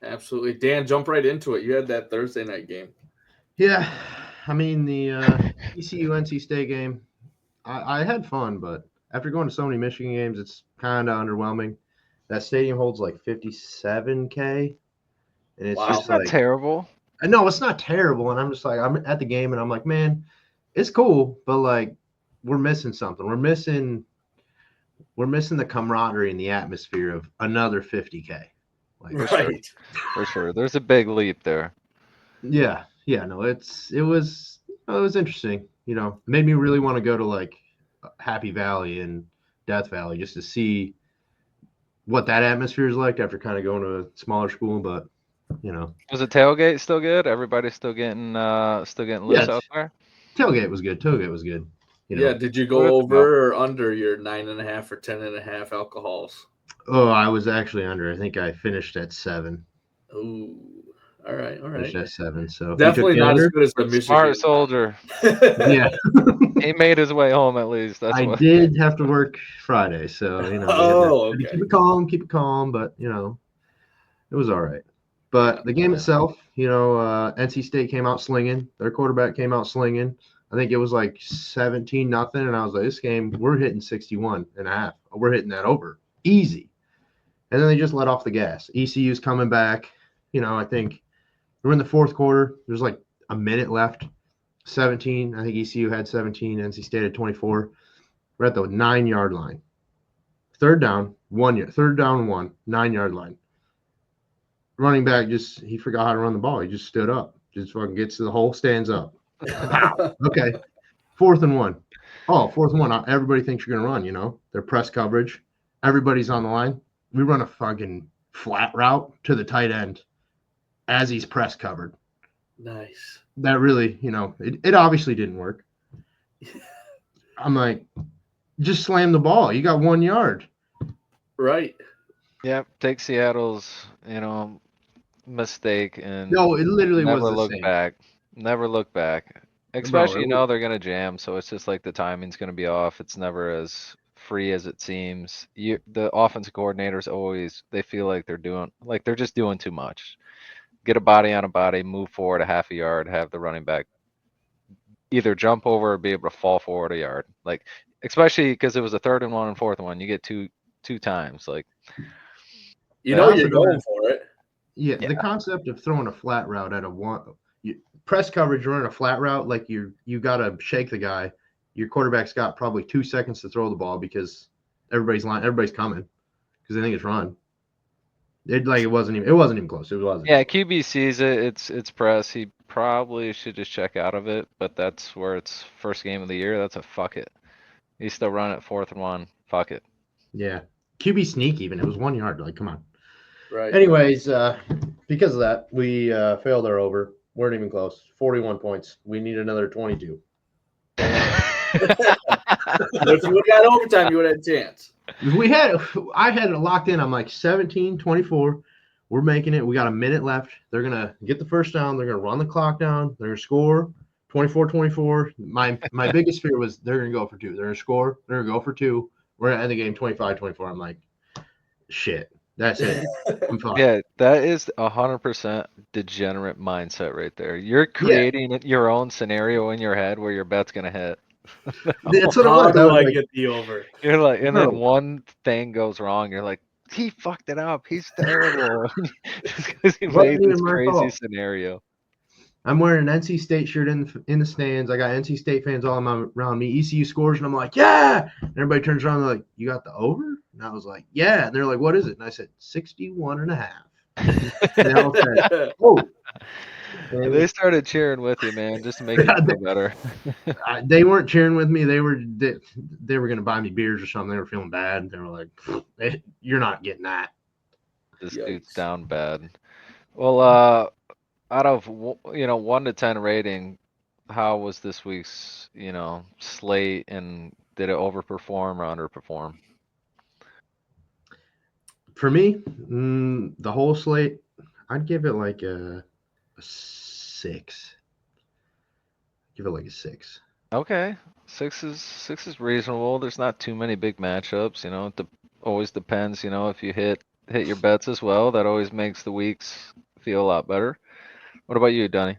Absolutely. Dan, jump right into it. You had that Thursday night game. Yeah, I mean the ECU NC State game. I had fun, but after going to so many Michigan games, it's kind of underwhelming. That stadium holds like 57K, and it's Wow. just That's not like, terrible. no, it's not terrible. And I'm just like, I'm at the game, and I'm like, man, it's cool, but like, we're missing something. We're missing the camaraderie and the atmosphere of another 50K. Like, For sure. Right. For sure. There's a big leap there. yeah, no, it was interesting. It made me really want to go to like Happy Valley and Death Valley just to see what that atmosphere is like after kind of going to a smaller school. But you know, Was the tailgate still good? Everybody still getting yeah, loose out there? tailgate was good. Tailgate was good. You Yeah. know, Did you What go it's about. over or under your 9.5 or 10.5 alcohols? oh, I was actually under. I think I finished at 7. Ooh. All right. All Finished right. at 7. So you took Definitely the not as under. good as the Smart Michigan. soldier. Yeah, He made his way home at least. That's I what. did have to work Friday, so we Oh, had to okay. keep it calm. But it was all right. But Not the game bad. itself, NC State came out slinging. Their quarterback came out slinging. I think it was like 17-0, and I was like, this game, we're hitting 61 and a half. We're hitting that over easy. And then they just let off the gas. ECU's coming back. I think we're in the fourth quarter. There's like a minute left. 17. I think ECU had 17. NC State had 24. We're at the 9-yard line. Third down, 1 yard. Third down, 9-yard line. Running back he forgot how to run the ball. He just stood up, just fucking gets to the hole, stands up. Pow. Okay. Fourth and 1. Oh, fourth and 1. Everybody thinks you're gonna run. They're press coverage. Everybody's on the line. We run a fucking flat route to the tight end as he's press covered. Nice. That really, it obviously didn't work. I'm like, just slam the ball. You got 1 yard. Right. Yep. Take Seattle's, mistake and No, it literally was never the look same. back. Never look back. Bro, Especially, they're gonna jam, so it's just like the timing's gonna be off. It's never as free as it seems. The offensive coordinators always they feel like they're just doing too much. Get a body on a body, move forward a half a yard, have the running back either jump over or be able to fall forward a yard. Like especially because it was a third and one and fourth and one, you get two times. Like You I know that's also you're don't. going for it. Yeah, yeah, the concept of throwing a flat route at press coverage running a flat route, like you gotta shake the guy. Your quarterback's got probably 2 seconds to throw the ball because everybody's coming because they think it's run. It wasn't even close. It wasn't yeah. even close. QB sees it. It's press. He probably should just check out of it, but that's where it's first game of the year. That's a fuck it. He's still running at fourth and one. Fuck it. Yeah, QB sneak even. It was 1 yard. Like, come on. Right. Anyways, because of that, we failed our over. Weren't even close. 41 points. We need another 22. If you would have got overtime, you would have had a chance. I had it locked in. I'm like 17-24. We're making it. We got a minute left. They're going to get the first down. They're going to run the clock down. They're going to score 24-24. My biggest fear was they're going to go for two. They're going to score. They're going to go for two. We're going to end the game 25-24. I'm like, shit. That's it. I'm fine. Yeah, that is 100% degenerate mindset right there. You're Yeah, creating your own scenario in your head where your bet's gonna hit. that's what it How was. I do was I like, get the over? You're like, and then bro, one thing goes wrong. You're like, he fucked it up. He's terrible. Just because he wasn't made this even my crazy fault. scenario. I'm wearing an NC State shirt in the stands. I got NC State fans all around me. ECU scores, and I'm like, yeah. And everybody turns around, and they're like, you got the over? And I was like, yeah. And they're like, what is it? And I said, 61 and a half. They all said, oh. They And started cheering with you, man, just to make you feel better. they weren't cheering with me. They were going to buy me beers or something. They were feeling bad. They were like, you're not getting that. This dude's Yikes. down bad. Well, out of 1 to 10 rating, how was this week's slate, and did it overperform or underperform? For me, the whole slate, I'd give it like a 6. Give it like a 6. Okay, six is reasonable. There's not too many big matchups. It always depends. If you hit hit your bets as well. That always makes the weeks feel a lot better. What about you, Dunny?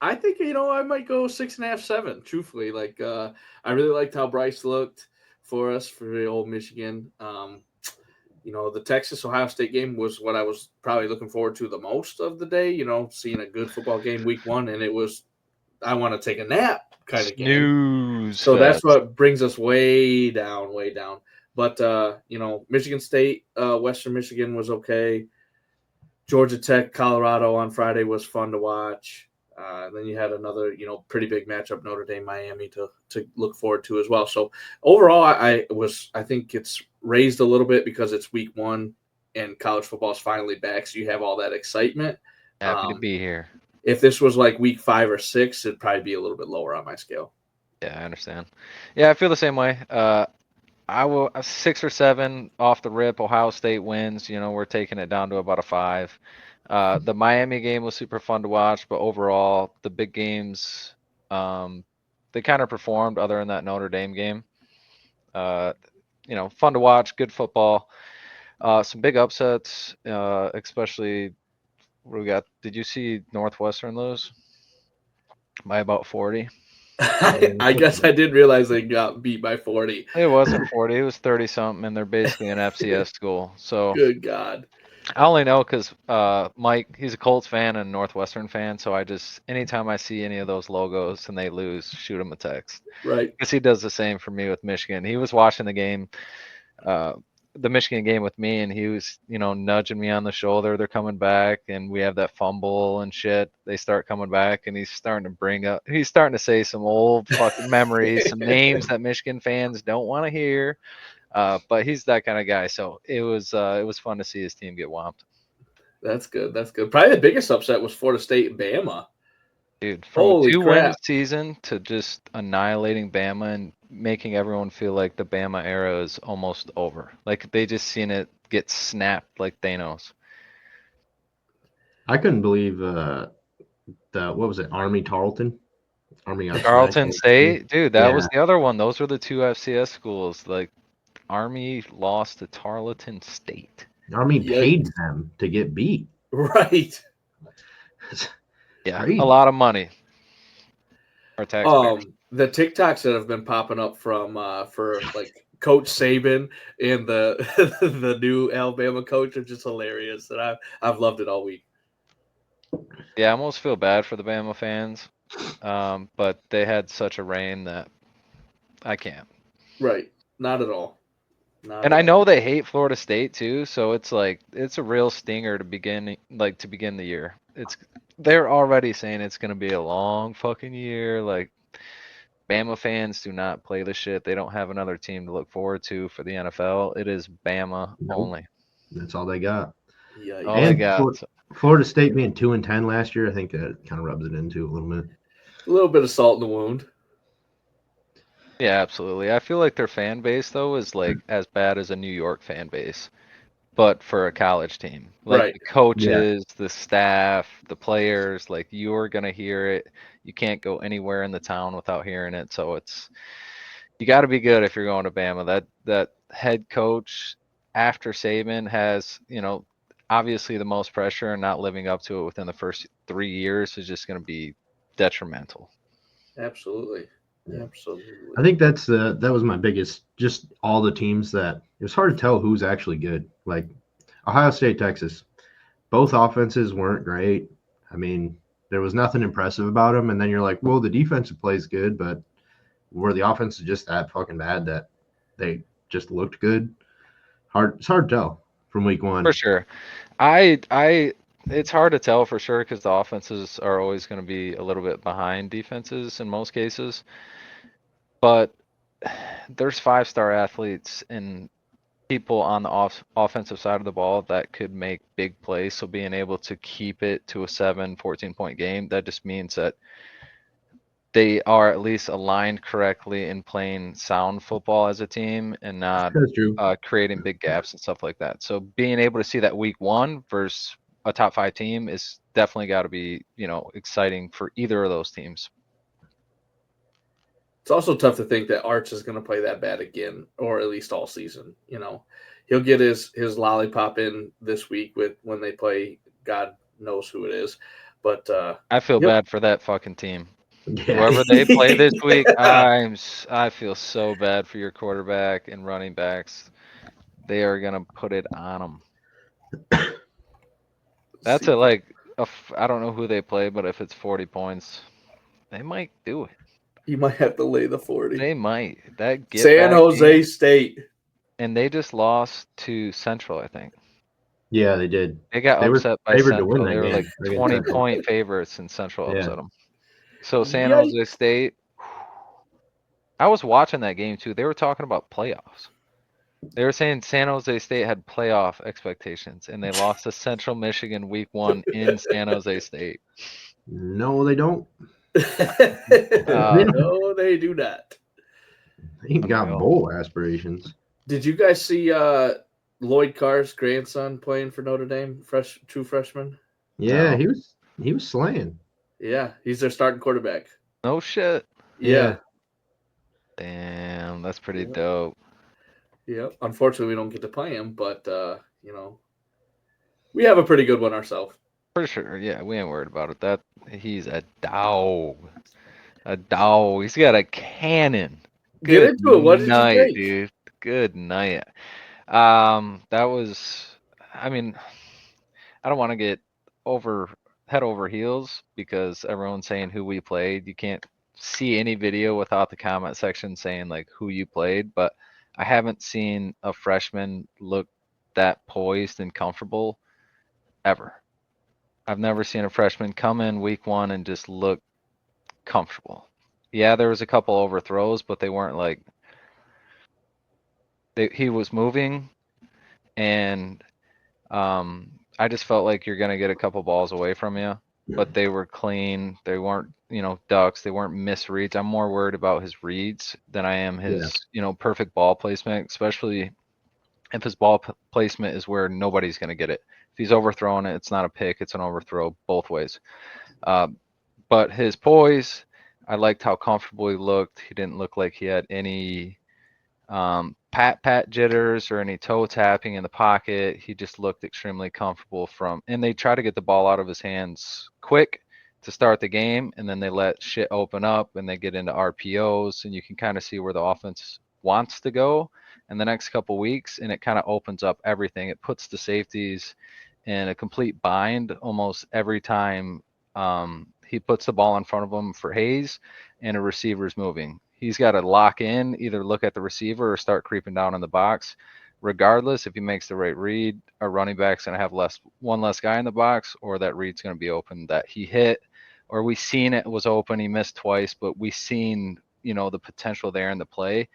I think I might go 6.5, 7. Truthfully, I really liked how Bryce looked for us for the old Michigan. The Texas Ohio State game was what I was probably looking forward to the most of the day. Seeing a good football game week 1, and it was I want to take a nap kind of game. Snooze So that's fest. what brings us way down, way down. But Michigan State, Western Michigan was okay. Georgia Tech, Colorado on Friday was fun to watch. Then you had another, pretty big matchup, Notre Dame, Miami to look forward to as well. So overall, I think it's raised a little bit because it's week 1 and college football is finally back. So you have all that excitement. Happy to be here. If this was like week 5 or 6, it'd probably be a little bit lower on my scale. Yeah, I understand. Yeah, I feel the same way. I will 6 or 7 off the rip. Ohio State wins. We're taking it down to about a 5. The Miami game was super fun to watch, but overall, the big games, they kind of performed other than that Notre Dame game. Fun to watch, good football. Some big upsets, especially what we got. Did you see Northwestern lose by about 40? I guess I did realize they got beat by 40. It wasn't 40, it was 30 something, and they're basically an FCS school. So Good God. I only know because Mike, he's a Colts fan and a Northwestern fan. So anytime I see any of those logos and they lose, shoot him a text. Right. Because he does the same for me with Michigan. He was watching uh, the Michigan game with me, and he was, nudging me on the shoulder. They're coming back, and we have that fumble and shit. They start coming back, and he's starting to say some old fucking memories, some names that Michigan fans don't want to hear. But he's that kind of guy. So it was fun to see his team get whomped. That's good. That's good. Probably the biggest upset was Florida State and Bama. Dude, from Holy a 2-win crap. season to just annihilating Bama and making everyone feel like the Bama era is almost over. Like they just seen it get snapped like Thanos. I couldn't believe what was it, Army Tarleton? Army got Charlton smacked. State, dude, that was Yeah. the other one. Those were the 2 FCS schools. Like Army lost to Tarleton State. Army paid Yikes. them to get beat. Right. Yeah, Crazy. a lot of money. Our taxpayers. The TikToks that have been popping up from for like Coach Saban and the the new Alabama coach are just hilarious, and I've loved it all week. Yeah, I almost feel bad for the Bama fans, but they had such a reign that I can't. Right. Not at all. Not And at I all. know they hate Florida State too, so it's like it's a real stinger to begin the year. They're already saying it's gonna be a long fucking year. Like Bama fans do not play the shit. They don't have another team to look forward to for the NFL. It is Bama Nope. only. That's all they got. Yikes. All they And got. Florida State being 2-10 last year, I think that kind of rubs it into a little bit. A little bit of salt in the wound. Yeah, absolutely. I feel like their fan base though is like as bad as a New York fan base, but for a college team. Like Right. the coaches, the staff, the players, like you're gonna hear it. You can't go anywhere in the town without hearing it. So you got to be good if you're going to Bama. That head coach after Saban has, obviously the most pressure, and not living up to it within the first 3 years is just going to be detrimental. Absolutely. Yeah. Absolutely. I think that was my biggest, just all the teams that it was hard to tell who's actually good. Like Ohio State, Texas, both offenses weren't great. I mean, there was nothing impressive about them. And then you're like, well, the defensive play is good, but were the offenses just that fucking bad that they just looked good? It's hard to tell from week 1. For sure. It's hard to tell for sure because the offenses are always going to be a little bit behind defenses in most cases. But there's 5-star athletes and people on the offensive side of the ball that could make big plays. So being able to keep it to a 14-point game, that just means that they are at least aligned correctly in playing sound football as a team and not That's true. creating big gaps and stuff like that. So being able to see that week 1 versus a top 5 team is definitely got to be, exciting for either of those teams. It's also tough to think that Arch is going to play that bad again, or at least all season. he'll get his lollipop in this week when they play. God knows who it is, but I feel yep. bad for that fucking team. Yeah. Whoever they play this week, Yeah. I feel so bad for your quarterback and running backs. They are gonna put it on them. That's See, I don't know who they play, but if it's 40 points, they might do it. you might have to lay the 40. They might. That get San back Jose game, State. and they just lost to Central, I think. Yeah, they did. They got They were upset by favored to win Central. that They were game like against Central. 20-point favorites, and Central Yeah. upset them. So San Yikes. Jose State. I was watching that game too. They were talking about playoffs. They were saying San Jose State had playoff expectations, and they lost to Central Michigan week 1 in San Jose State. No, they don't. No, they do not. They ain't got Unreal. bowl aspirations. Did you guys see Lloyd Carr's grandson playing for Notre Dame? True freshman. Yeah, No. he was slaying. Yeah, he's their starting quarterback. No shit. Yeah. Damn, that's pretty Yeah. dope. Yeah. Unfortunately, we don't get to play him, but we have a pretty good one ourselves. For sure. Yeah, we ain't worried about it. That he's a dog. A dog. He's got a cannon. Get Good into it. What did you night, think? dude. Good night. That was, I mean, I don't want to get head over heels because everyone's saying who we played. You can't see any video without the comment section saying like who you played, but I haven't seen a freshman look that poised and comfortable ever. I've never seen a freshman come in week 1 and just look comfortable. Yeah, there was a couple overthrows, but they weren't like he was moving, and I just felt like you're gonna get a couple balls away from you, but they were clean. They weren't, ducks. They weren't misreads. I'm more worried about his reads than I am his, perfect ball placement, especially if his placement is where nobody's gonna get it. If he's overthrowing it, it's not a pick, it's an overthrow both ways. But his poise, I liked how comfortable he looked. He didn't look like he had any pat jitters or any toe tapping in the pocket. He just looked extremely comfortable and they try to get the ball out of his hands quick to start the game, and then they let shit open up and they get into RPOs, and you can kind of see where the offense wants to go in the next couple weeks, and it kind of opens up everything. It puts the safeties in a complete bind almost every time he puts the ball in front of him for Hayes and a receiver's moving. He's got to lock in, either look at the receiver or start creeping down in the box. Regardless, if he makes the right read, a running back's going to have one less guy in the box, or that read's going to be open that he hit, or we seen it was open. He missed twice, but we seen, the potential there in the play,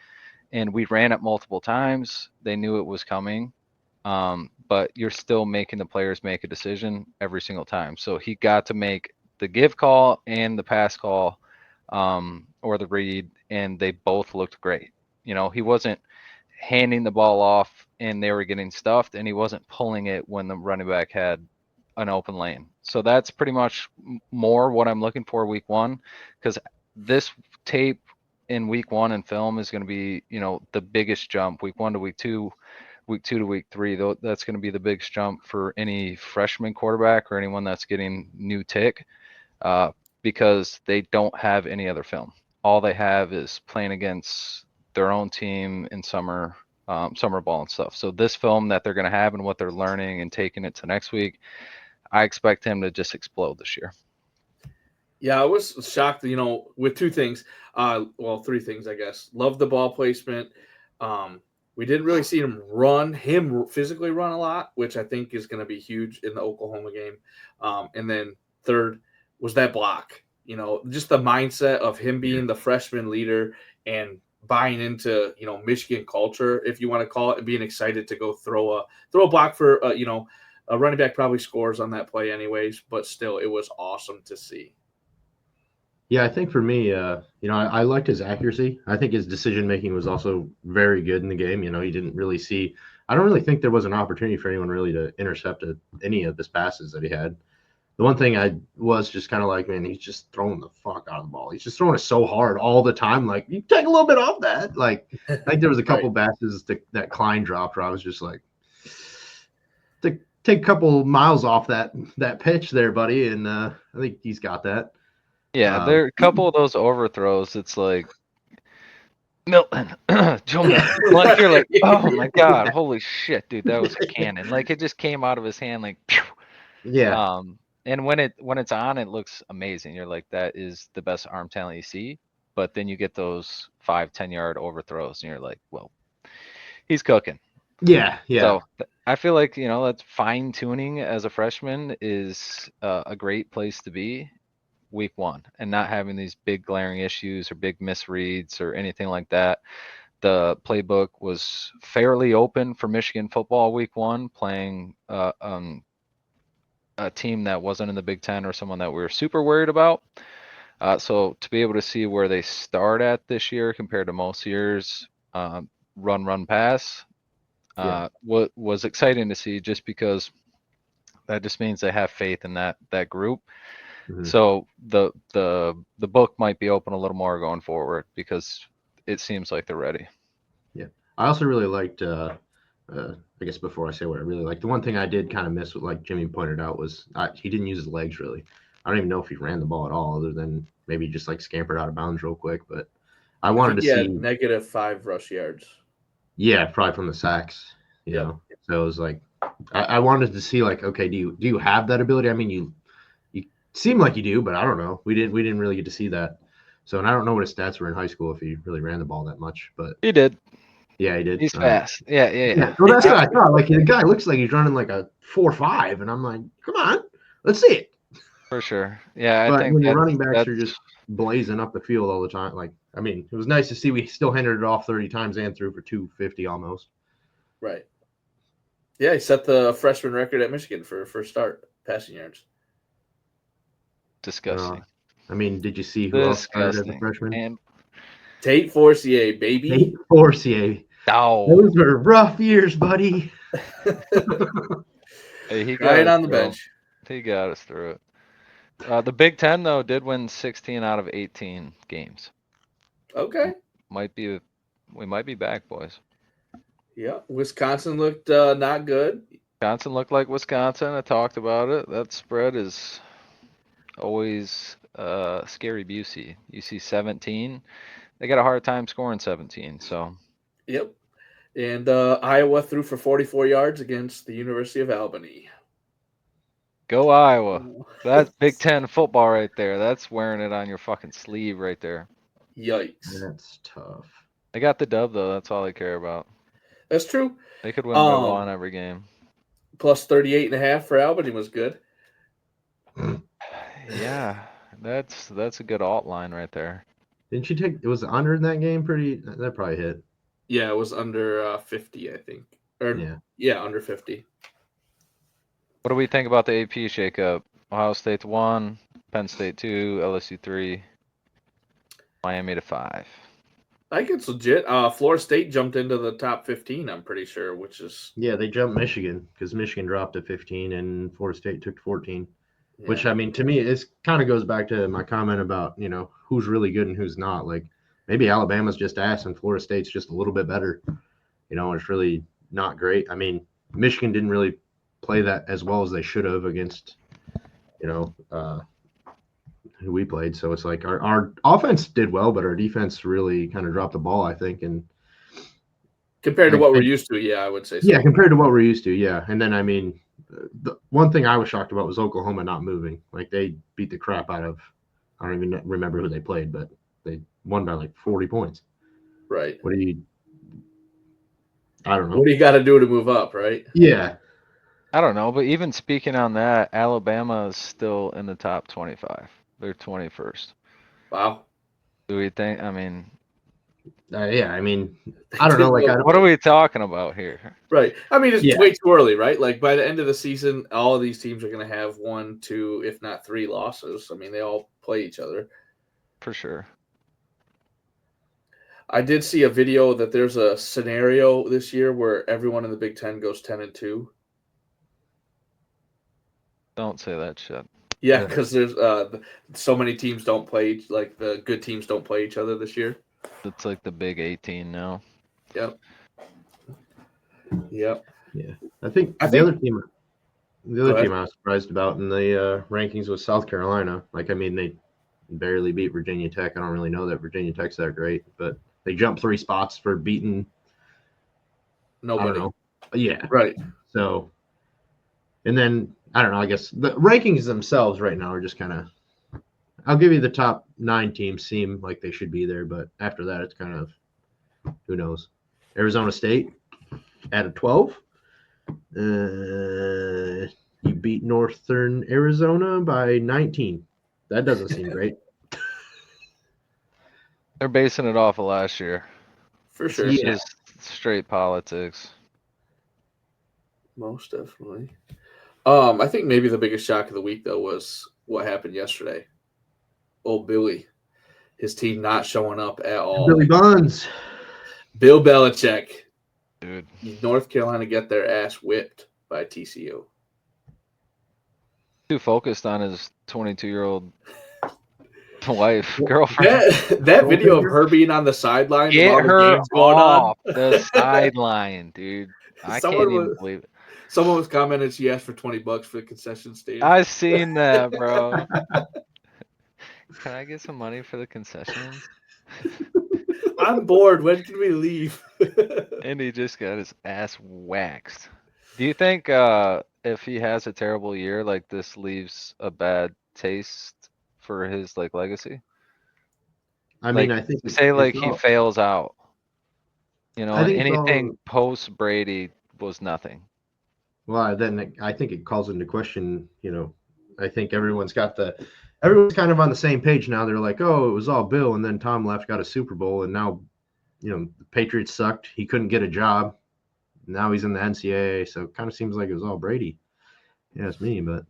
and we ran it multiple times. They knew it was coming, but you're still making the players make a decision every single time. So he got to make the give call and the pass call, or the read, and they both looked great. He wasn't handing the ball off and they were getting stuffed, and he wasn't pulling it when the running back had an open lane. So that's pretty much more what I'm looking for week 1, because this tape in week 1 in film is going to be, the biggest jump. Week 1 to week 2, week 2 to week 3, though, that's going to be the biggest jump for any freshman quarterback or anyone that's getting new tick, because they don't have any other film. All they have is playing against their own team in summer ball and stuff. So this film that they're going to have and what they're learning and taking it to next week, I expect him to just explode this year. Yeah, I was shocked, with two things. Three things, I guess. Love the ball placement. We didn't really see him physically run a lot, which I think is going to be huge in the Oklahoma game. And then third was that block. Just the mindset of him being the freshman leader and buying into, Michigan culture, if you want to call it, and being excited to go throw a block for, a running back probably scores on that play anyways, but still it was awesome to see. Yeah, I think for me, I liked his accuracy. I think his decision making was also very good in the game. He didn't really I don't really think there was an opportunity for anyone really to intercept any of his passes that he had. The one thing I was just kind of like, man, he's just throwing the fuck out of the ball. He's just throwing it so hard all the time. Like, you take a little bit off that. Like, I think there was a couple passes that Klein dropped where I was just like, take a couple miles off that pitch there, buddy. And I think he's got that. Yeah, there are a couple of those overthrows. It's like Milton, Joe Milton. Like you're like, oh my god, holy shit, dude, that was a cannon. Like it just came out of his hand, like, pew! Yeah. And when it's on, it looks amazing. You're like, that is the best arm talent you see. But then you get those 5-10 yard overthrows, and you're like, well, he's cooking. Yeah. So I feel like that fine tuning as a freshman is a great place to be week one, and not having these big glaring issues or big misreads or anything like that. The playbook was fairly open for Michigan football week one, playing a team that wasn't in the Big Ten or someone that we were super worried about. So to be able to see where they start at this year compared to most years, run, pass, was exciting to see, just because that just means they have faith in that group. Mm-hmm. So the book might be open a little more going forward, because it seems like they're ready. Yeah, I also really liked. I guess before I say what I really liked, the one thing I did kind of miss, like Jimmy pointed out, was he didn't use his legs really. I don't even know if he ran the ball at all, other than maybe just like scampered out of bounds real quick. But I wanted to see -5 rush yards. Yeah, probably from the sacks. You know, so it was like I wanted to see, like, okay, do you have that ability? I mean, you seem like you do, but I don't know. We didn't really get to see that. So, and I don't know what his stats were in high school, if he really ran the ball that much, but he did. Yeah, he did. He's fast. Yeah. Well, that's what I thought. Like, the guy looks like he's running like a 4.5, and I'm like, come on, let's see it. For sure. Yeah, but I think when your running backs are just blazing up the field all the time, like, I mean, it was nice to see we still handed it off 30 times and threw for 250 almost. Right. Yeah, he set the freshman record at Michigan for first start passing yards. Disgusting. I mean, did you see who else started as a freshman? And Tate Forcier, baby. Tate Forcier. Oh. Those were rough years, buddy. Hey, he got on the bench. He got us through it. The Big Ten, though, did win 16 out of 18 games. Okay. We might be back, boys. Yeah, Wisconsin looked not good. Wisconsin looked like Wisconsin. I talked about it. That spread is always scary. Busey. You see 17. They got a hard time scoring 17. So. Yep. And Iowa threw for 44 yards against the University of Albany. Go Iowa. That's Big Ten football right there. That's wearing it on your fucking sleeve right there. Yikes. That's tough. They got the dub, though. That's all they care about. That's true. They could win by one every game. Plus 38.5 for Albany was good. Yeah, that's a good alt line right there. Didn't you take? It was under in that game. That probably hit. Yeah, it was under 50, I think. Yeah, under 50. What do we think about the AP shakeup? Ohio State's 1, Penn State 2, LSU 3, Miami to 5. I think it's legit. Florida State jumped into the top 15, I'm pretty sure, which is... Yeah, they jumped Michigan, because Michigan dropped to 15 and Florida State took 14. Yeah. Which, I mean, to me, it kind of goes back to my comment about, who's really good and who's not. Like, maybe Alabama's just ass and Florida State's just a little bit better. It's really not great. I mean, Michigan didn't really play that as well as they should have against, who we played. So it's like our offense did well, but our defense really kind of dropped the ball, I think. And compared to what we're used to, yeah, I would say so. Yeah, compared to what we're used to, yeah. And then, I mean, the one thing I was shocked about was Oklahoma not moving. Like, they beat the crap out of, I don't even remember who they played, but they won by like 40 points. Right. I don't know. What do you got to do to move up, right? Yeah. I don't know, but even speaking on that, Alabama is still in the top 25. They're 21st. Wow. Do we think? I mean, yeah. I mean, I don't know. Like, what are we talking about here? Right. I mean, it's way too early, right? Like, by the end of the season, all of these teams are going to have 1, 2, if not 3 losses. I mean, they all play each other. For sure. I did see a video that there's a scenario this year where everyone in the Big Ten goes 10-2. Don't say that shit. Yeah, because there's so many teams don't play, like the good teams don't play each other this year. It's like the Big 18 now. Yep. Yep. Yeah, I think I the think. other team Go ahead. I was surprised about in the rankings was South Carolina. Like, I mean, they barely beat Virginia Tech. I don't really know that Virginia Tech's that great, but they jumped 3 spots for beating, I don't Nobody. know. Yeah. Right. So, and then, I don't know, I guess the rankings themselves right now are just kind of, I'll give you the top 9 teams seem like they should be there, but after that, it's kind of, who knows. Arizona State at 12. You beat Northern Arizona by 19. That doesn't seem great. They're basing it off of last year. For sure. It's Yeah. just straight politics. Most definitely. I think maybe the biggest shock of the week though was what happened yesterday. Old Billy, his team not showing up at all. Billy Bonds. Bill Belichick, Dude. North Carolina get their ass whipped by TCU. Too focused on his 22-year-old wife, girlfriend. That video of her being on the sideline with all Get the her games going on. off the sideline, dude. I can't even believe it. Someone was commenting she asked for $20 for the concession stand. I seen that, bro. Can I get some money for the concessions? I'm bored. When can we leave? And he just got his ass waxed. Do you think if he has a terrible year, like this leaves a bad taste for his like legacy? I mean, Like, I think say like it's he all, fails out, you know, I and think it's anything all, post Brady was nothing. well, then I think it calls into question, I think everyone's kind of on the same page now. They're like, oh, it was all Bill, and then Tom left, got a Super Bowl, and now, the Patriots sucked. He couldn't get a job. Now he's in the NCAA, so it kind of seems like it was all Brady. Yeah, it's me, but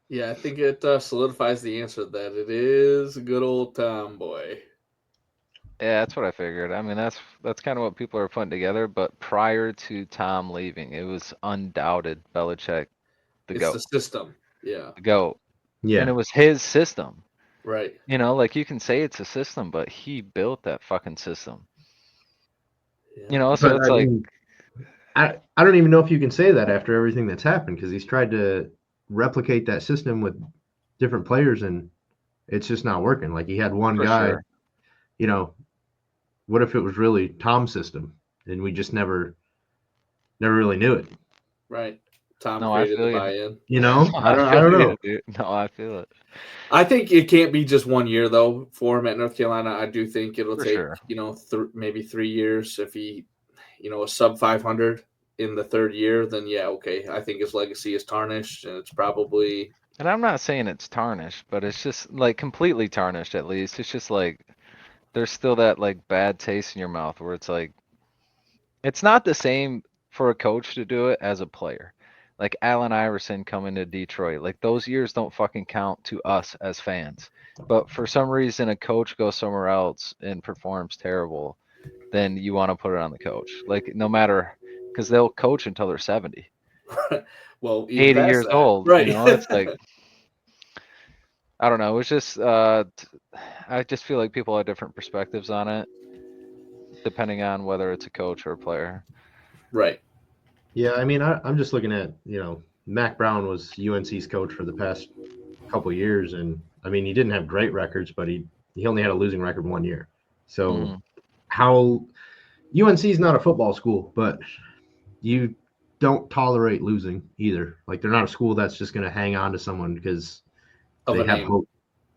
Yeah, I think it solidifies the answer that it is good old Tom boy. Yeah, that's what I figured. I mean, that's kind of what people are putting together. But prior to Tom leaving, it was undoubted Belichick, the It's GOAT, the system. Yeah, the GOAT, and yeah, it was his system. right. You know, like you can say it's a system, but he built that fucking system. Yeah. You know, so but it's I like, mean, I don't even know if you can say that after everything that's happened because he's tried to replicate that system with different players and it's just not working. Like he had one for guy, sure. what if it was really Tom's system and we just never really knew it? Right. Tom No, I created the feel you. buy-in. I I don't feel know. you, dude. No, I feel it. I think it can't be just 1 year though for him at North Carolina. I do think it'll For take sure. maybe 3 years if he a sub 500 in the third year. Then yeah, okay. I think his legacy is tarnished, and it's probably And I'm not saying it's tarnished, but it's just like completely tarnished at least. It's just like there's still that like bad taste in your mouth where it's like it's not the same for a coach to do it as a player. Like Allen Iverson coming to Detroit. Like those years don't fucking count to us as fans. But for some reason a coach goes somewhere else and performs terrible, then you want to put it on the coach. Like no matter because they'll coach until they're 70, well even 80 past years that, old, you right? know, it's like I don't know. It's just I just feel like people have different perspectives on it, depending on whether it's a coach or a player. Right. Yeah, I mean, I'm just looking at, Mac Brown was UNC's coach for the past couple of years, and I mean, he didn't have great records, but he only had a losing record 1 year. So Mhm. how UNC is not a football school, but you don't tolerate losing either. Like they're not a school that's just going to hang on to someone because Of they a have name. hope.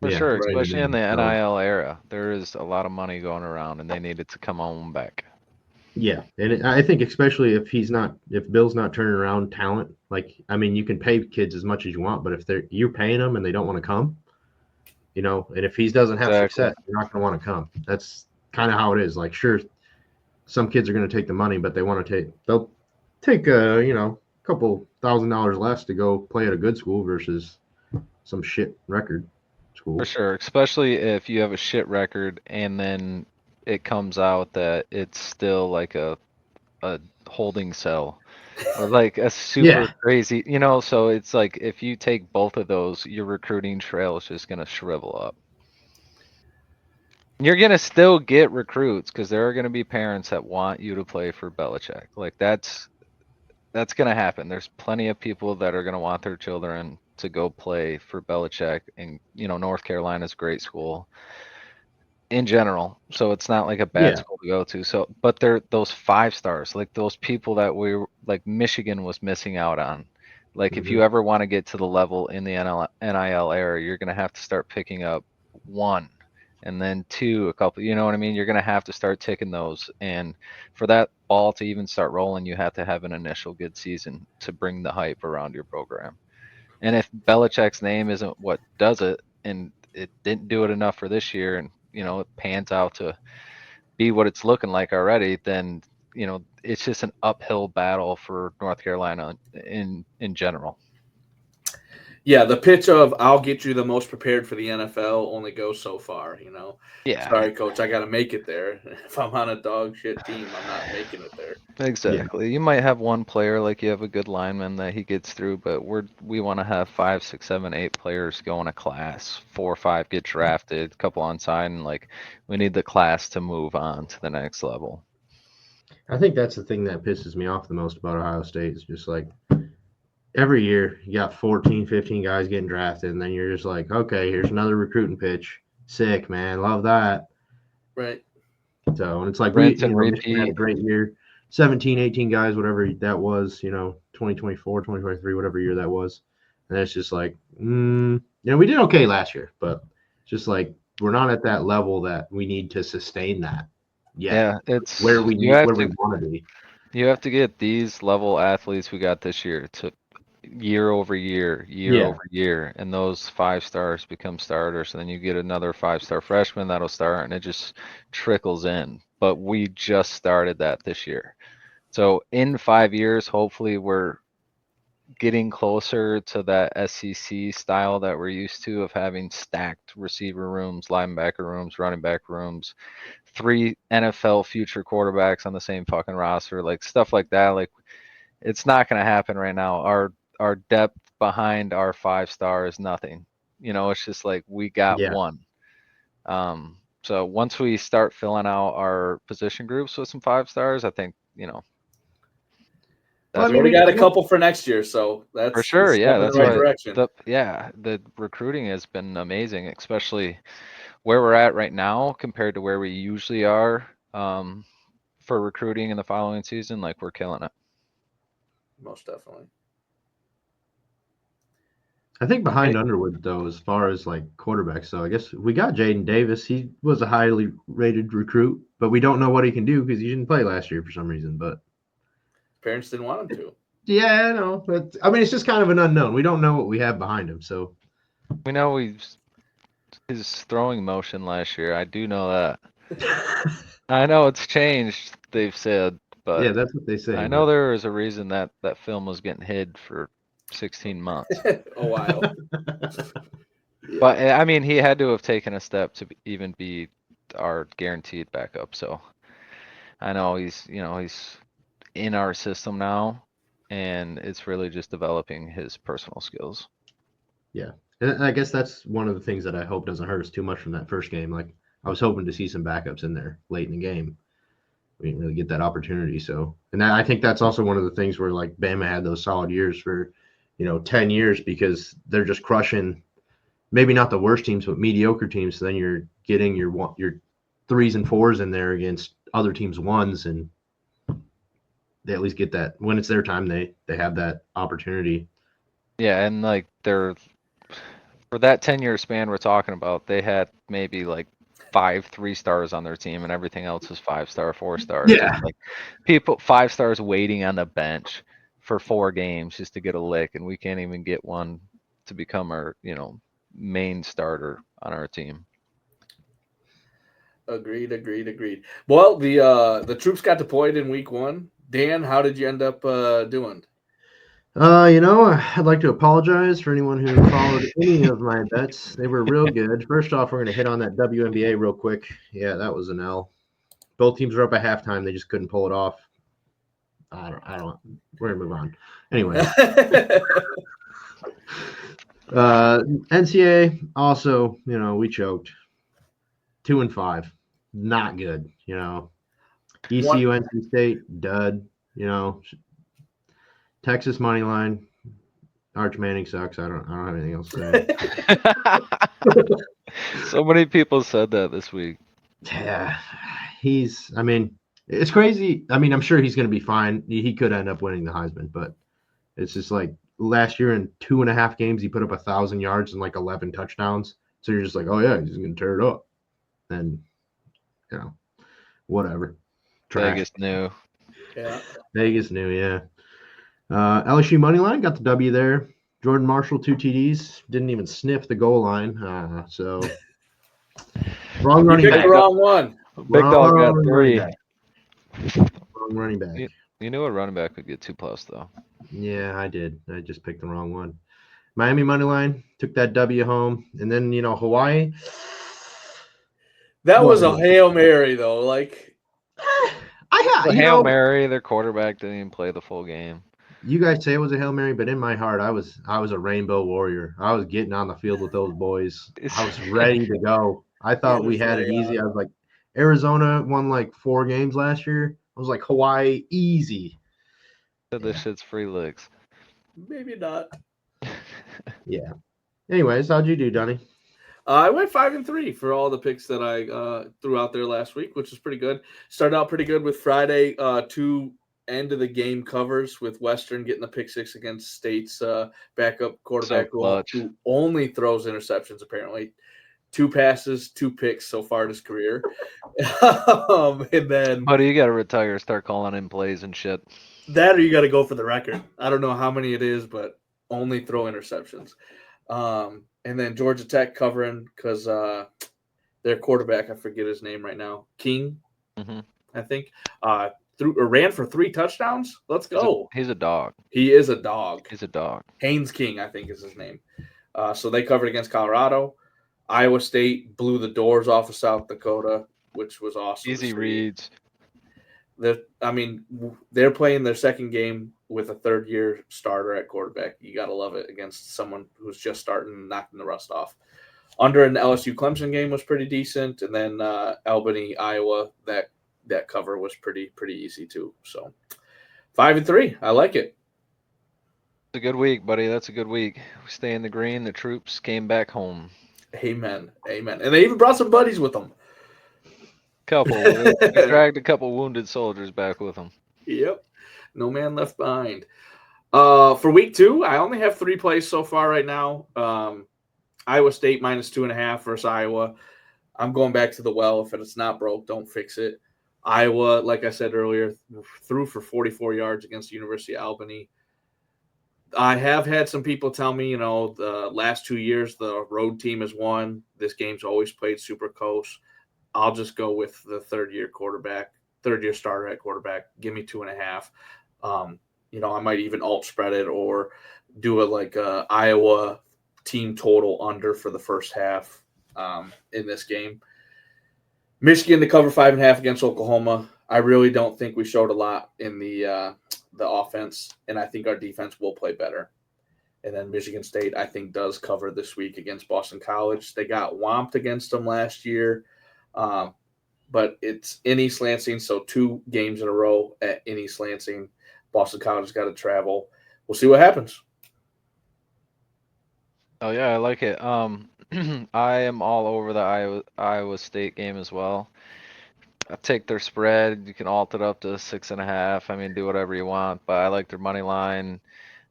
For Yeah, sure, Right. in the especially in the name. So, NIL era, there is a lot of money going around, and they needed to come on back. yeah, and I think especially if Bill's not turning around talent, like I mean, you can pay kids as much as you want, but if you're paying them and they don't want to come, and if he doesn't have Exactly. success, you're not going to want to come. That's kind of how it is. Like, sure, some kids are going to take the money, but they'll take a couple $1,000 less to go play at a good school versus some shit record school. For sure, especially if you have a shit record and then it comes out that it's still like a holding cell. Or like a super crazy, so it's like if you take both of those, your recruiting trail is just gonna shrivel up. You're gonna still get recruits because there are gonna be parents that want you to play for Belichick. Like that's gonna happen. There's plenty of people that are gonna want their children to go play for Belichick, and North Carolina's a great school in general. So it's not like a bad Yeah. school to go to. So, but they're those 5 stars, like those people that like Michigan was missing out on. Like if you ever want to get to the level in the NIL era, you're gonna have to start picking up one and then two, a couple, you know what I mean? You're gonna have to start ticking those. And for that ball to even start rolling, you have to have an initial good season to bring the hype around your program. And if Belichick's name isn't what does it, and it didn't do it enough for this year, and it pans out to be what it's looking like already, then it's just an uphill battle for North Carolina in general. Yeah, the pitch of "I'll get you the most prepared for the NFL" only goes so far. Yeah, Sorry, coach, I got to make it there. If I'm on a dog shit team, I'm not making it there. exactly. You might have one player, like you have a good lineman that he gets through, but we want to have 5, 6, 7, 8 players go in a class. 4 or 5 get drafted, a couple on sign, and like we need the class to move on to the next level. I think that's the thing that pisses me off the most about Ohio State is just like every year you got 14, 15 guys getting drafted, and then you're just like, okay, here's another recruiting pitch. Sick, man. Love that. Right. So, and it's like Rinse and Michigan had a repeat. great year. 17, 18 guys, whatever that was, 2024, 2023, whatever year that was. And it's just like, we did okay last year, but just like we're not at that level that we need to sustain that yet. Yeah, Where we want to be. you have to get these level athletes we got this year to year over year, year Yeah. over year, and those 5 stars become starters, and then you get another 5-star freshman that'll start, and it just trickles in. But we just started that this year. So in 5 years, hopefully we're getting closer to that SEC style that we're used to of having stacked receiver rooms, linebacker rooms, running back rooms, 3 NFL future quarterbacks on the same fucking roster, like stuff like that. Like it's not going to happen right now. Our depth behind our 5-star is nothing. It's just like we got Yeah. one. So once we start filling out our position groups with some 5-stars, I think Well, we already got a couple for next year, so that's for sure. a Yeah, step in that's the right why direction. the recruiting has been amazing, especially where we're at right now compared to where we usually are for recruiting in the following season. Like we're killing it. Most definitely. I think behind Underwood, though, as far as like quarterbacks, so I guess we got Jaden Davis. He was a highly rated recruit, but we don't know what he can do because he didn't play last year for some reason. But parents didn't want him to. Yeah, I know. But I mean, it's just kind of an unknown. We don't know what we have behind him. So we know his throwing motion last year. I do know that. I know it's changed, they've said, but yeah, that's what they say. I know there is a reason that film was getting hid for 16 months. A while. But I mean, he had to have taken a step to even be our guaranteed backup. So I know he's in our system now, and it's really just developing his personal skills. Yeah, and I guess that's one of the things that I hope doesn't hurt us too much from that first game. Like I was hoping to see some backups in there late in the game. We didn't really get that opportunity. So, and I think that's also one of the things where like Bama had those solid years for, 10 years because they're just crushing. Maybe not the worst teams, but mediocre teams. So then you're getting your 3s and 4s in there against other teams' 1s, and they at least get that when it's their time. They have that opportunity. Yeah, and like for that 10-year span we're talking about, they had maybe like 5 3-stars on their team, and everything else was 5-star, 4-stars. Yeah. Like people 5-stars waiting on the bench for 4 games just to get a lick, and we can't even get one to become our main starter on our team. Agreed. Well, the troops got deployed in week 1. Dan, how did you end up doing? I'd like to apologize for anyone who followed any of my bets. They were real good. First off, we're going to hit on that WNBA real quick. Yeah, that was an L. Both teams were up at halftime. They just couldn't pull it off. I don't. We're gonna move on. Anyways, NCAA also, we choked 2-5, not good. ECU, NC State, dud. Texas money line. Arch Manning sucks. I don't have anything else to say. So many people said that this week. Yeah, it's crazy. I'm sure he's going to be fine. He could end up winning the Heisman, but it's just like last year in 2.5 games, he put up 1,000 yards and like 11 touchdowns. So you're just like, oh yeah, he's going to tear it up. And, whatever. Trash. Vegas knew. Yeah. Vegas knew, yeah. LSU money line got the W there. Jordan Marshall, 2 TDs, didn't even sniff the goal line. So wrong running You picked back. the wrong one. Big dog got 3. Wrong running back. You knew a running back would get 2+ though. Yeah, I did. I just picked the wrong one. Miami money line took that W home, and then Hawaii. That was a Hail Mary though. Like Hail Mary, their quarterback didn't even play the full game. You guys say it was a Hail Mary, but in my heart, I was a Rainbow Warrior. I was getting on the field with those boys. I was ready to go. I thought we had it easy. I was like, Arizona won like 4 games last year. I was like, Hawaii, easy. This shit's free licks. Maybe not. Yeah. Anyways, how'd you do, Dunny? I went 5-3 for all the picks that I threw out there last week, which is pretty good. Started out pretty good with Friday, 2 end of the game covers with Western getting the pick 6 against State's backup quarterback who only throws interceptions apparently. 2 passes, 2 picks so far in his career. And then Buddy, you gotta retire, start calling in plays and shit. That or you gotta go for the record. I don't know how many it is, but only throw interceptions. And then Georgia Tech covering because their quarterback, I forget his name right now, King, I think, ran for 3 touchdowns. Let's go. He's a dog. He is a dog. He's a dog. Haynes King, I think is his name. So they covered against Colorado. Iowa State blew the doors off of South Dakota, which was awesome. Easy reads. They're playing their second game with a third-year starter at quarterback. You got to love it against someone who's just starting and knocking the rust off. Under an LSU Clemson game was pretty decent, and then Albany, Iowa, that cover was pretty easy too. So 5-3, I like it. It's a good week, buddy. That's a good week. We stay in the green. The troops came back home. Amen. And they even brought some buddies with them. They dragged a couple wounded soldiers back with them. Yep. No man left behind. For week 2, I only have 3 plays so far right now. Iowa State -2.5 versus Iowa. I'm going back to the well. If it's not broke, don't fix it. Iowa, like I said earlier, threw for 44 yards against the University of Albany. I have had some people tell me, the last 2 years the road team has won. This game's always played super close. I'll just go with the third-year starter at quarterback. Give me 2.5. I might even alt spread it or do a Iowa team total under for the first half in this game. Michigan to cover 5.5 against Oklahoma. I really don't think we showed a lot in the offense, and I think our defense will play better. And then Michigan State, I think, does cover this week against Boston College. They got whomped against them last year. But it's in East Lansing, so 2 games in a row in East Lansing. Boston College has got to travel. We'll see what happens. Oh yeah, I like it. I am all over the Iowa State game as well. I take their spread. You can alt it up to 6.5. Do whatever you want, but I like their money line.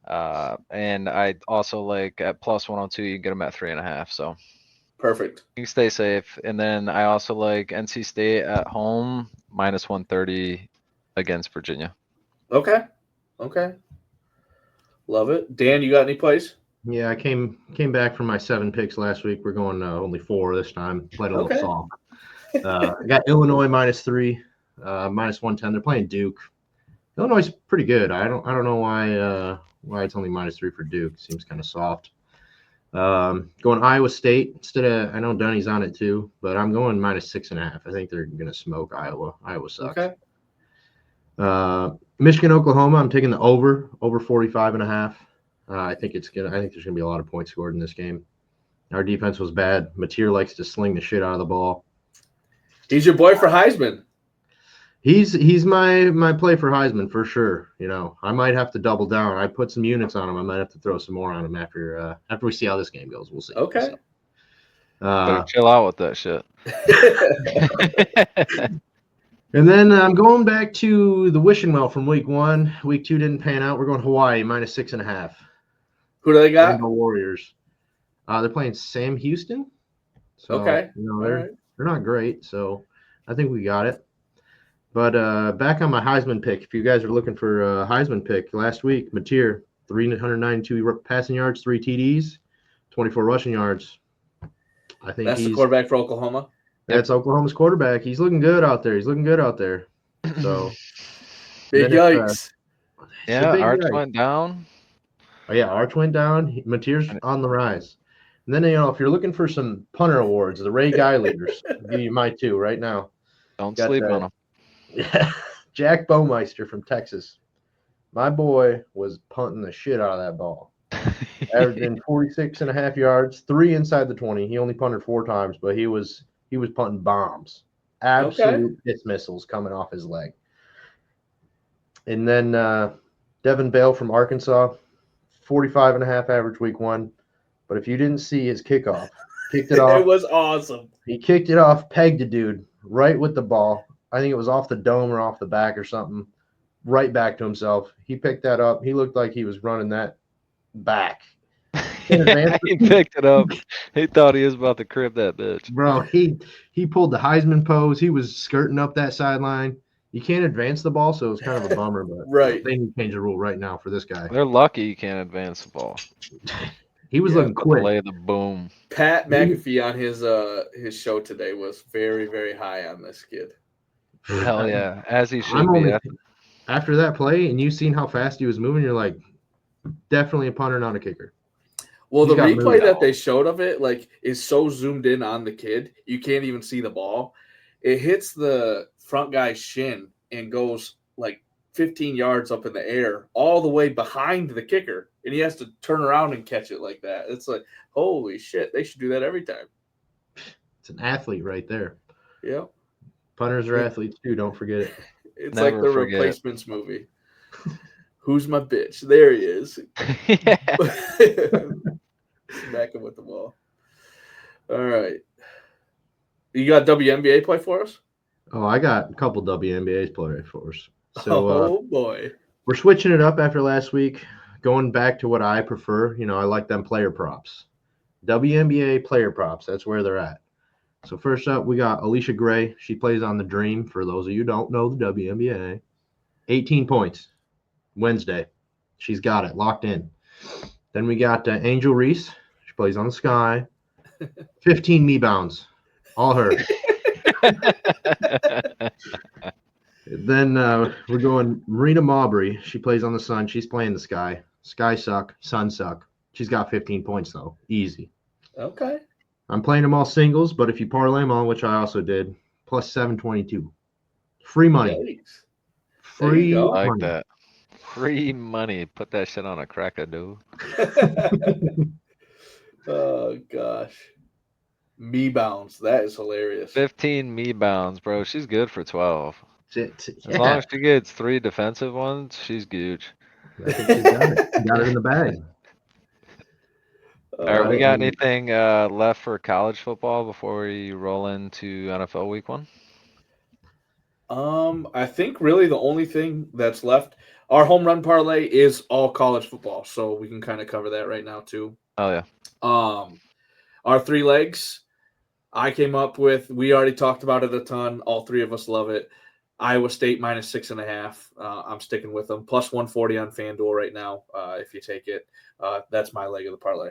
And I also like at +102, you can get them at 3.5. So. Perfect. You can stay safe. And then I also like NC State at home, -130 against Virginia. Okay. Love it. Dan, you got any plays? Yeah, I came back from my 7 picks last week. We're going only 4 this time. Played a little soft. I got Illinois -3, -110. They're playing Duke. Illinois is pretty good. I don't know why it's only -3 for Duke. Seems kind of soft. Going Iowa State instead of, I know Dunny's on it too, but I'm going -6.5. I think they're going to smoke Iowa. Iowa sucks. Okay. Michigan, Oklahoma. I'm taking the over 45.5. I think there's gonna be a lot of points scored in this game. Our defense was bad. Mateer likes to sling the shit out of the ball. He's your boy for Heisman. He's my play for Heisman for sure. You know, I might have to double down. I put some units on him. I might have to throw some more on him after we see how this game goes. We'll see. Okay. Better chill out with that shit. And then I'm going back to the wishing well from week 1. Week 2 didn't pan out. We're going Hawaii -6.5. Who do they got? Rainbow Warriors. They're playing Sam Houston. So, Okay. you know, they're not great. So I think we got it. But back on my Heisman pick, if you guys are looking for a Heisman pick, last week, Mateer, 392 passing yards, 3 TDs, 24 rushing yards. I think that's the quarterback for Oklahoma. That's Oklahoma's quarterback. He's looking good out there. So big yikes. Yeah, Arch went down. Oh yeah, Arch went down. Mateer's on the rise. And then, you know, if you're looking for some punter awards, the Ray Guy leaders, I'll give you my 2 right now. Don't sleep on them. Yeah, Jack Baumeister from Texas. My boy was punting the shit out of that ball. Averaging 46.5 yards, 3 inside the 20. He only punted 4 times, but he was punting bombs. Absolute dismissals coming off his leg. And then Devin Bale from Arkansas, 45.5 average week 1. But if you didn't see his kickoff, kicked it off. It was awesome. He kicked it off, pegged a dude right with the ball. I think it was off the dome or off the back or something. Right back to himself. He picked that up. He looked like he was running that back. He picked it up. He thought he was about to crib that bitch. Bro, he pulled the Heisman pose. He was skirting up that sideline. You can't advance the ball, so it's kind of a bummer. But right. They need to change the rule right now for this guy. They're lucky you can't advance the ball. He was looking quick. Lay the boom. Pat McAfee on his show today was very, very high on this kid. Hell yeah, as he should be. After that play, and you seen how fast he was moving, you're like, definitely a punter, not a kicker. Well, the replay that they showed of it, like, is so zoomed in on the kid, you can't even see the ball. It hits the front guy's shin and goes like 15 yards up in the air, all the way behind the kicker, and he has to turn around and catch it like that. It's like, holy shit, they should do that every time. It's an athlete right there. Yeah. Punters are athletes too, don't forget it. It's never like the Replacements movie. Who's my bitch? There he is. Smack him with the ball. All right. You got WNBA play for us? Oh, I got a couple WNBAs play for us. So, boy. We're switching it up after last week, going back to what I prefer. You know, I like them player props. WNBA player props, that's where they're at. So first up, we got Alicia Gray. She plays on the Dream, for those of you who don't know the WNBA. 18 points Wednesday. She's got it locked in. Then we got Angel Reese. She plays on the Sky. 15 rebounds. All her. Then we're going Marina Maubrey. She plays on the Sun. She's playing the Sky. Sky suck. Sun suck. She's got 15 points, though. Easy. Okay. I'm playing them all singles, but if you parlay them all, which I also did, plus 722. Free money. Yikes. Free money. I like that. Free money. Put that shit on a crack-a-doo. Oh, gosh. Me bounds. That is hilarious. 15 me bounds, bro. She's good for 12. As long as she gets 3 defensive ones, she's huge. I think she's got it. She got it in the bag. All right, we got anything left for college football before we roll into NFL week 1? I think really the only thing that's left, our home run parlay is all college football, so we can kind of cover that right now too. Oh yeah. Our 3 legs, I came up with. We already talked about it a ton. All 3 of us love it. Iowa State -6.5. I'm sticking with them. Plus 140 on FanDuel right now. If you take it, that's my leg of the parlay.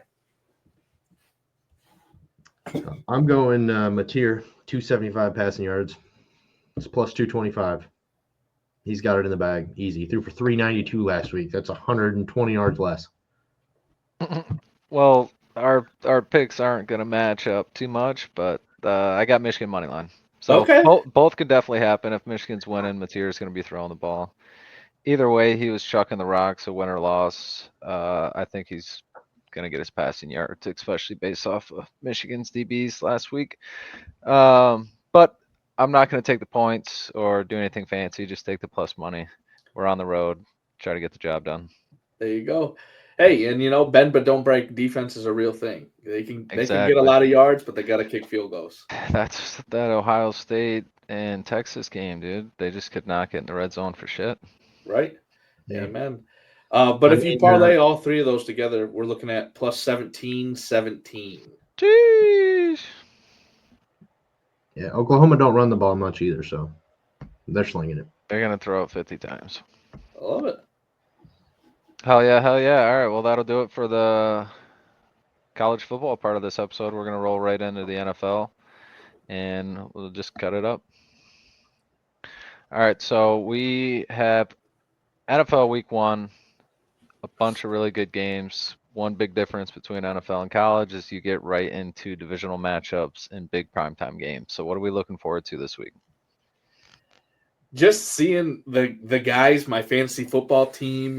I'm going Mateer, 275 passing yards. It's plus 225. He's got it in the bag. Easy. He threw for 392 last week. That's 120 yards less. Well, our picks aren't going to match up too much, but I got Michigan money line. So Okay. both could definitely happen. If Michigan's winning, Mateer's going to be throwing the ball. Either way, he was chucking the rock, so win or loss, I think he's going to get his passing yards, especially based off of Michigan's DBs last week. But I'm not going to take the points or do anything fancy. Just take the plus money. We're on the road. Try to get the job done. There you go. Hey, and bend but don't break. Defense is a real thing. They can get a Exactly. lot of yards, but they got to kick field goals. That's that Ohio State and Texas game, dude. They just could not get in the red zone for shit. Right? Yeah. Amen. But I if you mean, parlay all three of those together, we're looking at plus 17. Jeez. Yeah, Oklahoma don't run the ball much either, so they're slinging it. They're going to throw it 50 times. I love it. Hell yeah, hell yeah. All right, well, that'll do it for the college football part of this episode. We're going to roll right into the NFL, and we'll just cut it up. All right, so we have NFL Week 1, a bunch of really good games. One big difference between NFL and college is you get right into divisional matchups and big primetime games. So what are we looking forward to this week? Just seeing the guys, my fantasy football team,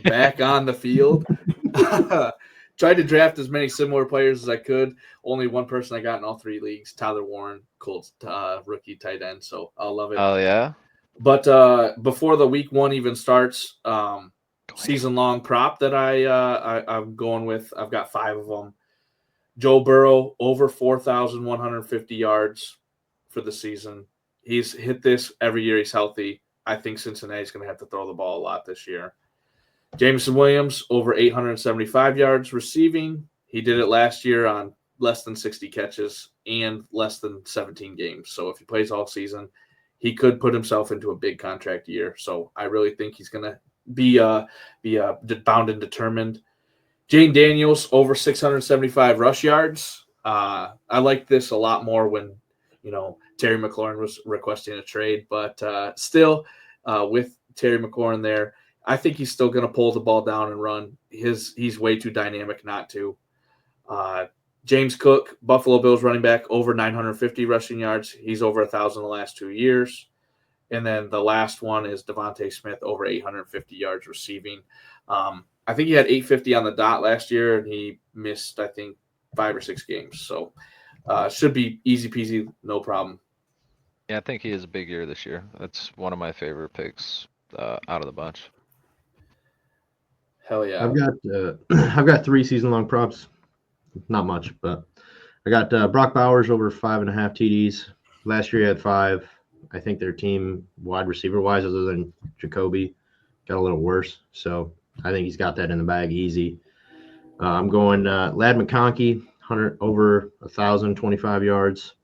back on the field. Tried to draft as many similar players as I could. Only one person I got in all three leagues, Tyler Warren, Colts rookie tight end. So I love it. Oh, yeah? But before the week 1 even starts, season-long prop that I'm going with, I've got 5 of them. Joe Burrow, over 4,150 yards for the season. He's hit this every year he's healthy. I think Cincinnati's going to have to throw the ball a lot this year. Jameson Williams, over 875 yards receiving. He did it last year on less than 60 catches and less than 17 games. So if he plays all season, he could put himself into a big contract year. So I really think he's going to be bound and determined. Jane Daniels, over 675 rush yards. I like this a lot more when, Terry McLaurin was requesting a trade, but still with Terry McLaurin there, I think he's still going to pull the ball down and run. He's way too dynamic not to. James Cook, Buffalo Bills running back, over 950 rushing yards. He's over 1,000 the last 2 years. And then the last one is Devontae Smith, over 850 yards receiving. I think he had 850 on the dot last year, and he missed, I think, 5 or 6 games. So should be easy peasy, no problem. Yeah, I think he has a big year this year. That's one of my favorite picks out of the bunch. Hell yeah. I've got 3 season-long props. Not much, but I got Brock Bowers over 5.5 TDs. Last year he had 5. I think their team wide receiver wise, other than Jacoby, got a little worse. So I think he's got that in the bag easy. I'm going Ladd McConkey, over 1,025 yards.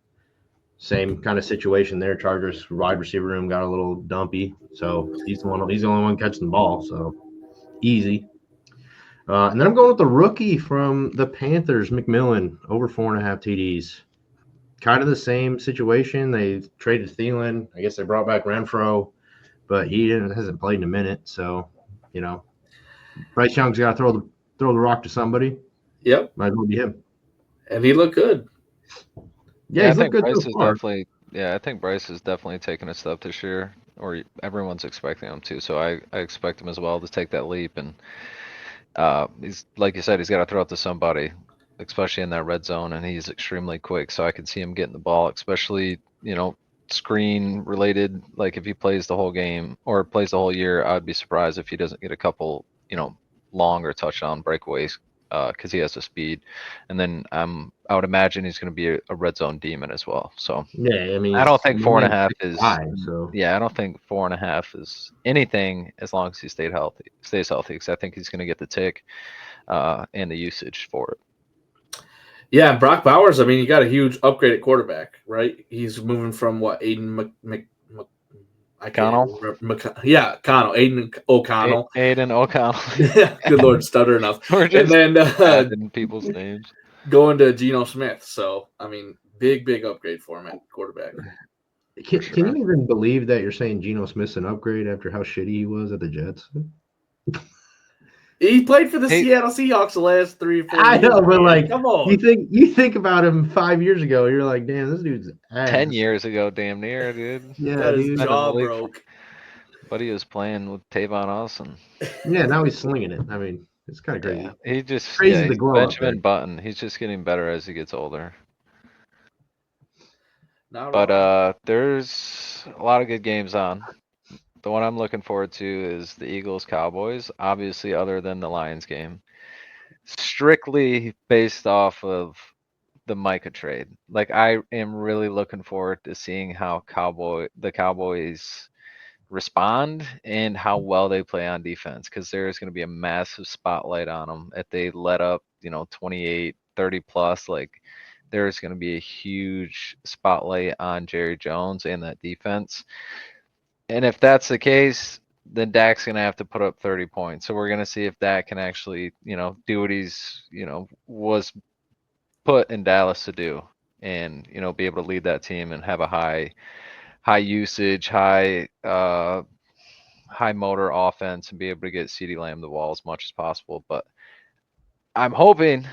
Same kind of situation there. Chargers wide receiver room got a little dumpy, so he's the only one catching the ball. So easy. And then I'm going with the rookie from the Panthers, McMillan, over 4.5 TDs. Kind of the same situation. They traded Thielen. I guess they brought back Renfro, but he hasn't played in a minute. So, Bryce Young's got to throw the rock to somebody. Yep. Might as well be him. And he looked good. Yeah, he's looked good so far. I think Bryce is definitely taking a step this year, or everyone's expecting him to. So I expect him as well to take that leap. And he's, like you said, he's got to throw it to somebody, especially in that red zone, and he's extremely quick. So I can see him getting the ball, especially, screen related. Like if he plays the whole game or plays the whole year, I'd be surprised if he doesn't get a couple, longer touchdown breakaways because he has the speed. And then I would imagine he's going to be a red zone demon as well. So yeah, I mean, I don't think 4.5 is. So. Yeah, I don't think 4.5 is anything as long as he stays healthy. Because I think he's going to get the tick and the usage for it. Yeah, and Brock Bowers, I mean, he got a huge upgrade at quarterback, right? He's moving from Aiden O'Connell? Aiden O'Connell. Aiden O'Connell. Good Lord, stutter enough. We're just and then adding people's names. Going to Geno Smith. So, I mean, big upgrade for him at quarterback. Can you even believe that you're saying Geno Smith's an upgrade after how shitty he was at the Jets? He played for the Hey- Seattle Seahawks the last 3 or 4 I years. know, but man. like, Come on. you think about him 5 years ago, you're like, damn, this dude's ass. 10 years ago, damn near, dude. Yeah, Got his dude. Been in the jaw league broke. But he was playing with Tavon Austin. Yeah, now he's slinging it. I mean, it's kind of crazy. Yeah, he just Crazy he's the glow up Benjamin there. Button. He's just getting better as he gets older. Not But wrong. there's a lot of good games on. The one I'm looking forward to is the Eagles Cowboys, obviously other than the Lions game. Strictly based off of the Micah trade. Like I am really looking forward to seeing how the Cowboys respond and how well they play on defense, because there's going to be a massive spotlight on them if they let up 28 30 plus. Like there's going to be a huge spotlight on Jerry Jones and that defense, and if that's the case, then Dak's going to have to put up 30 points. So we're going to see if Dak can actually do what he's was put in Dallas to do, and be able to lead that team and have a high usage, high motor offense and be able to get CeeDee Lamb the ball as much as possible. But I'm hoping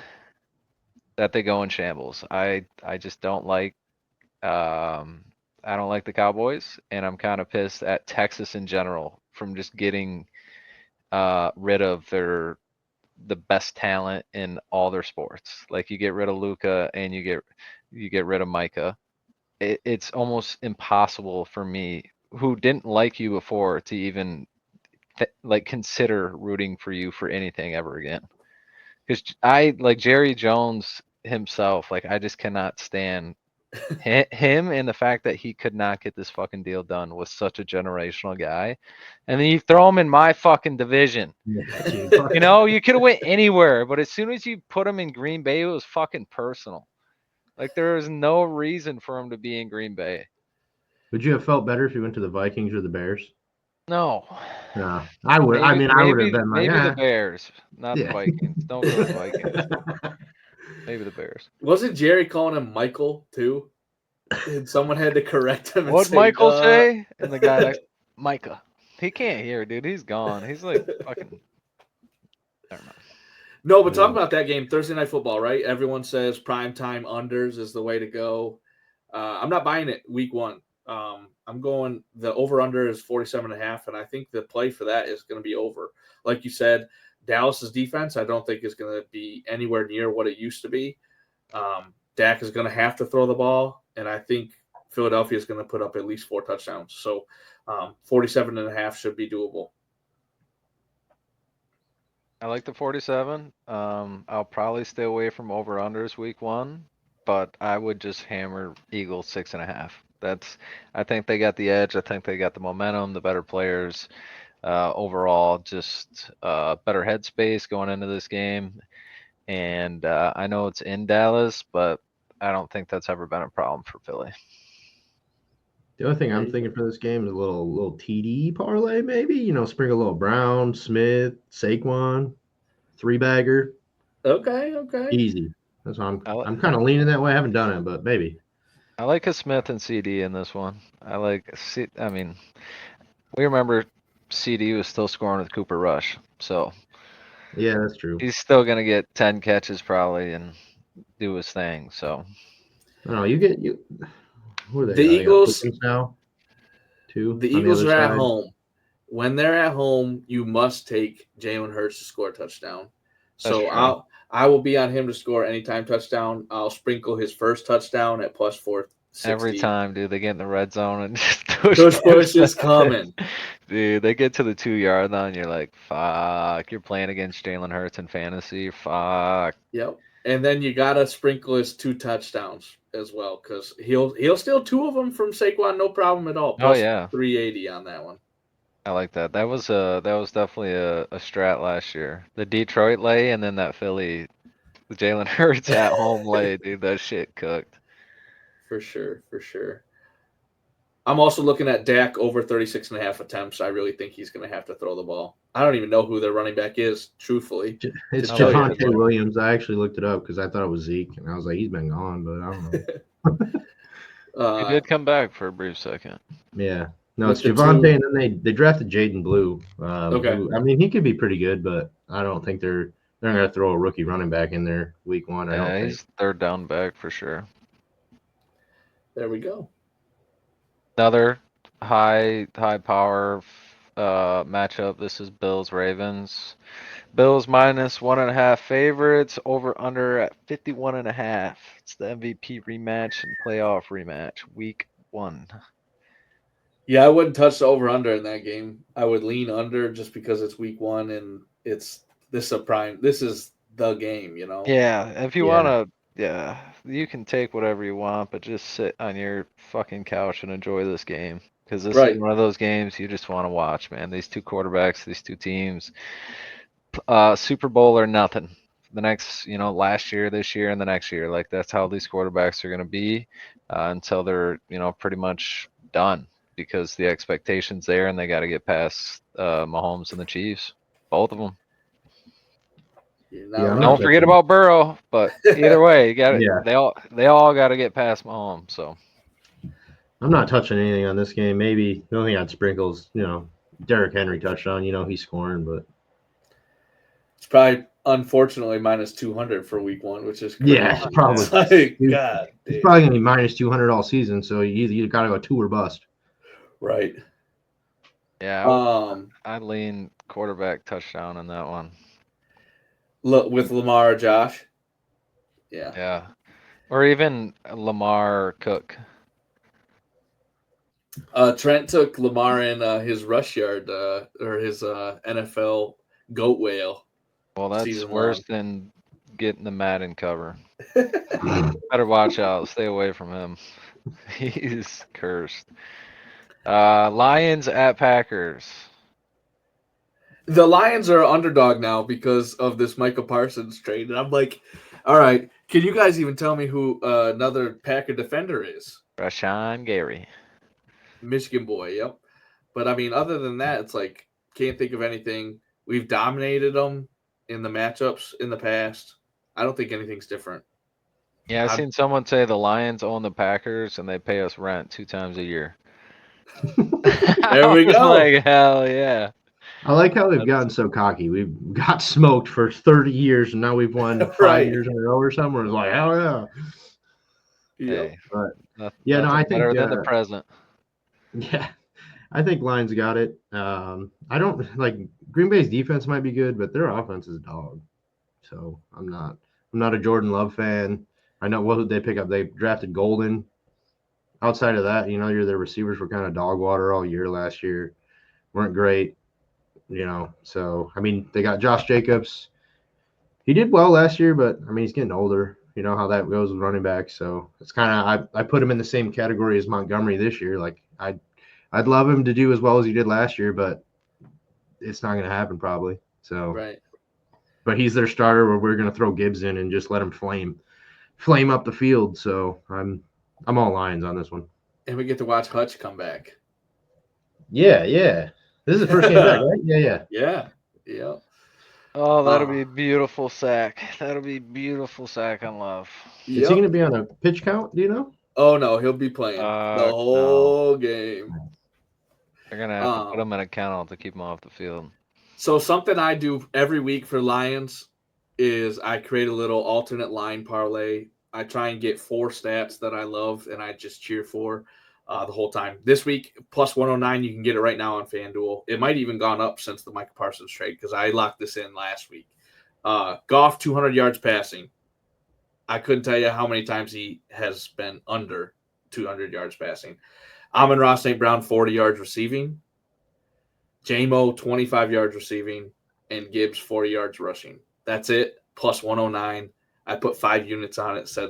that they go in shambles. I just don't like I don't like the Cowboys, and I'm kind of pissed at Texas in general from just getting rid of the best talent in all their sports. Like you get rid of Luka and you get rid of Micah. It's almost impossible for me, who didn't like you before, to even like consider rooting for you for anything ever again. Because I like Jerry Jones himself. Like I just cannot stand him, and the fact that he could not get this fucking deal done was such a generational guy. And then you throw him in my fucking division. Yeah, dude. You could have went anywhere, but as soon as you put him in Green Bay, it was fucking personal. Like there was no reason for him to be in Green Bay. Would you have felt better if you went to the Vikings or the Bears? No. No, I would. I mean, I would have been like, maybe the Bears, not the yeah. Vikings. Don't go to the Vikings. Maybe the Bears. Wasn't Jerry calling him Michael too? And someone had to correct him. And What'd say, Michael "Duh." say? And the guy next, Micah. He can't hear, dude. He's gone. He's like fucking. I don't know. No, but talk about that game, Thursday Night Football, right? Everyone says primetime unders is the way to go. I'm not buying it week one. I'm going, the over-under is 47.5, and I think the play for that is going to be over. Like you said, Dallas's defense, I don't think is going to be anywhere near what it used to be. Dak is going to have to throw the ball, and I think Philadelphia is going to put up at least 4 touchdowns. So 47.5 should be doable. I like the 47. I'll probably stay away from over-unders week one, but I would just hammer Eagles 6.5. I think they got the edge. I think they got the momentum, the better players. Overall, just better headspace going into this game. And I know it's in Dallas, but I don't think that's ever been a problem for Philly. The only thing I'm thinking for this game is a little TD parlay, maybe. Sprinkle a little Brown, Smith, Saquon, 3-bagger. Okay. Easy. That's what I'm kind of leaning that way. I haven't done it, but maybe. I like a Smith and CD in this one. We remember CD was still scoring with Cooper Rush, so Yeah, that's true. he's still gonna get 10 catches probably and do his thing. So No, you. Who are they? The Eagles now. Two. The on Eagles the are other at side. home. When they're at home, you must take Jalen Hurts to score a touchdown. So I will be on him to score anytime touchdown. I'll sprinkle his first touchdown at plus 460. every time, dude, they get in the red zone and just Push is coming. Dude, they get to the 2-yard line, you're like, fuck. You're playing against Jalen Hurts in fantasy. Fuck. Yep. And then you gotta sprinkle his 2 touchdowns as well, because he'll steal 2 of them from Saquon, no problem at all. Plus 380 on that one. I like that. That was definitely a strat last year. The Detroit lay and then that Philly, the Jalen Hurts at home lay, dude. That shit cooked. For sure. I'm also looking at Dak over 36.5 attempts. I really think he's going to have to throw the ball. I don't even know who their running back is, truthfully. It's Javonte Williams. I actually looked it up because I thought it was Zeke, and I was like, he's been gone, but I don't know. He did come back for a brief second. Yeah. No, with it's the Javante, two. and then they drafted Jaden Blue. Okay. Who, I mean, he could be pretty good, but I don't think they're not going to throw a rookie running back in there week 1. I don't Yeah, think. he's third down back for sure. There we go. Another high power matchup. This is Bills Ravens. Bills minus 1.5 favorites, over under at 51.5. It's the MVP rematch and playoff rematch, week 1. Yeah, I wouldn't touch the over under in that game. I would lean under just because it's week 1 and this is a prime. This is the game, you know. Yeah, if you Yeah. wanna, yeah, you can take whatever you want, but just sit on your fucking couch and enjoy this game. Because this is Right. one of those games you just want to watch, man. These two quarterbacks, these two teams, Super Bowl or nothing. The next, last year, this year, and the next year. Like, that's how these quarterbacks are going to be until they're, pretty much done, because the expectation's there and they got to get past Mahomes and the Chiefs, both of them. You're Yeah, not I'm not Don't wrong. forget touching. about Burrow, but either way, you got it. Yeah, They all got to get past Mahomes. So I'm not touching anything on this game. Maybe the only thing I'd sprinkle is, Derrick Henry touchdown. He's scoring, but It's probably unfortunately minus 200 for week 1, which is yeah, crazy. it's probably It's like, dude, God it's damn. probably gonna be minus 200 all season. So you got to go 2 or bust. Right. yeah, I lean quarterback touchdown in that one. Look with Lamar or Josh. Yeah. Yeah, or even Lamar Cook. Trent took Lamar in his rush yard or his NFL goat whale Well, that's season worse long. than getting the Madden cover. Better watch out. Stay away from him. He's cursed. Lions at Packers. The Lions are underdog now because of this Michael Parsons trade. And I'm like, all right, can you guys even tell me who another Packer defender is? Rashawn Gary. Michigan boy, yep. But I mean, other than that, it's like, can't think of anything. We've dominated them in the matchups in the past. I don't think anything's different. Yeah, I've I'm, seen someone say the Lions own the Packers and they pay us rent 2 times a year. there I we was go. like, hell yeah. I like how they've That's- gotten so cocky. We've got smoked for 30 years, and now we've won 5 Right. years in a row or something. We're like, hell yeah. Yep. Hey, But yeah, no, nothing I think better than the present. yeah, I think Lions got it. I don't like Green Bay's defense might be good, but their offense is dog. So I'm not a Jordan Love fan. I know what did they pick up? They drafted Golden. Outside of that, their receivers were kind of dog water all year last year. Weren't great, So I mean, they got Josh Jacobs. He did well last year, but I mean, he's getting older. You know how that goes with running backs. So it's kind of I put him in the same category as Montgomery this year. Like I'd love him to do as well as he did last year, but it's not going to happen probably. So, Right. but he's their starter. Where we're going to throw Gibbs in and just let him flame up the field. So I'm all Lions on this one. And we get to watch Hutch come back. Yeah. This is the first game back, right? Yeah. Yeah. Yep. Oh, that'll be beautiful sack. That'll be beautiful sack on Love. Is he going to be on a pitch count? Do you know? Oh no, he'll be playing the whole game. They're gonna have to put him in a kennel to keep him off the field. So something I do every week for Lions is I create a little alternate line parlay. I try and get 4 stats that I love and I just cheer for the whole time. This week, plus 109, you can get it right now on FanDuel. It might even gone up since the Michael Parsons trade because I locked this in last week. Goff, 200 yards passing. I couldn't tell you how many times he has been under 200 yards passing. Amon-Ra St. Brown, 40 yards receiving. J-Mo, 25 yards receiving. And Gibbs, 40 yards rushing. That's it, plus 109. I put 5 units on it, said,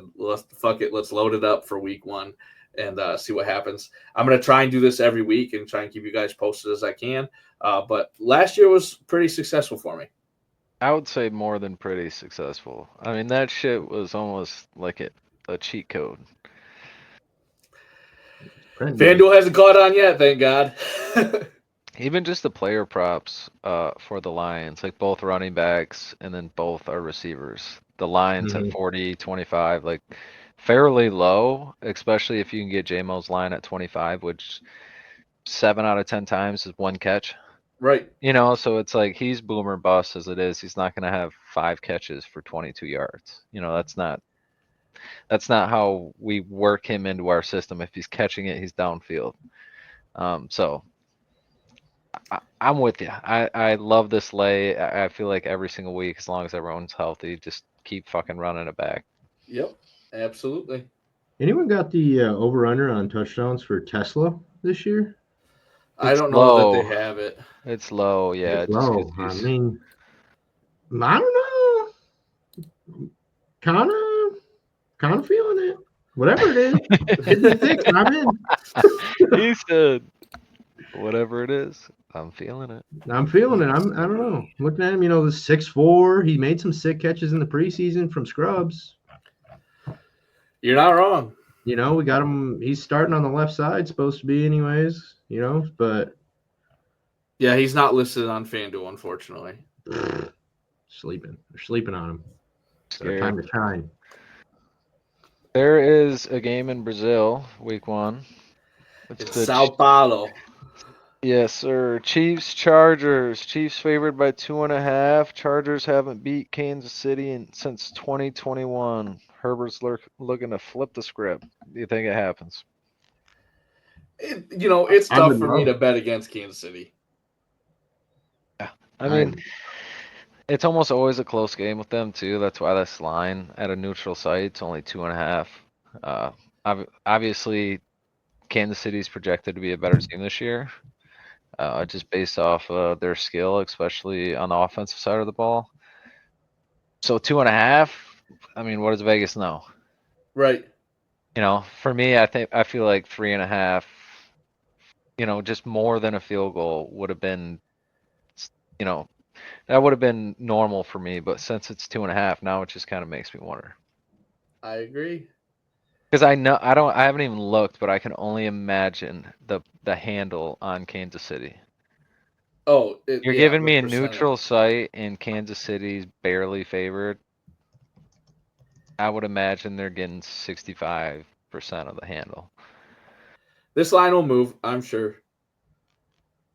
fuck it, let's load it up for week 1 and see what happens. I'm going to try and do this every week and try and keep you guys posted as I can. But last year was pretty successful for me. I would say more than pretty successful. I mean, that shit was almost like a cheat code. FanDuel hasn't caught on yet, thank God. Even just the player props for the Lions, like both running backs and then both are receivers. The Lions at 40, 25, like fairly low, especially if you can get J-Mo's line at 25, which 7 out of 10 times is one catch. Right. So it's like he's boomer bust as it is. He's not going to have 5 catches for 22 yards. That's not how we work him into our system. If he's catching it, he's downfield. So I'm with you. I love this lay. I feel like every single week, as long as everyone's healthy, just keep fucking running it back. Yep. Absolutely. Anyone got the over/under on touchdowns for Tesla this year? I It's don't know that they low. have it. It's low, yeah. It's Just 'cause low. I mean, I don't know. Kind of feeling it. Whatever it is, 56. I'm in. he said, whatever it is, I'm feeling it. I'm feeling it. I don't know. Looking at him, the 6'4". He made some sick catches in the preseason from scrubs. You're not wrong. We got him. He's starting on the left side, supposed to be anyways. But yeah, he's not listed on FanDuel, unfortunately. Sleeping. They're sleeping on him. It's their Scared. time to shine. There is a game in Brazil, week 1. It's Sao Paulo. Yes, sir. Chiefs, Chargers. Chiefs favored by 2.5. Chargers haven't beat Kansas City since 2021. Herbert's looking to flip the script. Do you think it happens? It's I tough would for me love to bet against Kansas City. Yeah. I mean, it's almost always a close game with them, too. That's why this line at a neutral site, it's only 2.5. Obviously, Kansas City's projected to be a better team this year. Just based off their skill, especially on the offensive side of the ball. So 2.5. I mean, what does Vegas know? Right. For me, I feel like 3.5. Just more than a field goal would have been. That would have been normal for me. But since it's 2.5, now it just kind of makes me wonder. I agree. Because I haven't even looked, but I can only imagine the handle on Kansas City. Oh, You're giving me a neutral site and Kansas City's barely favored. I would imagine they're getting 65% of the handle. This line will move, I'm sure.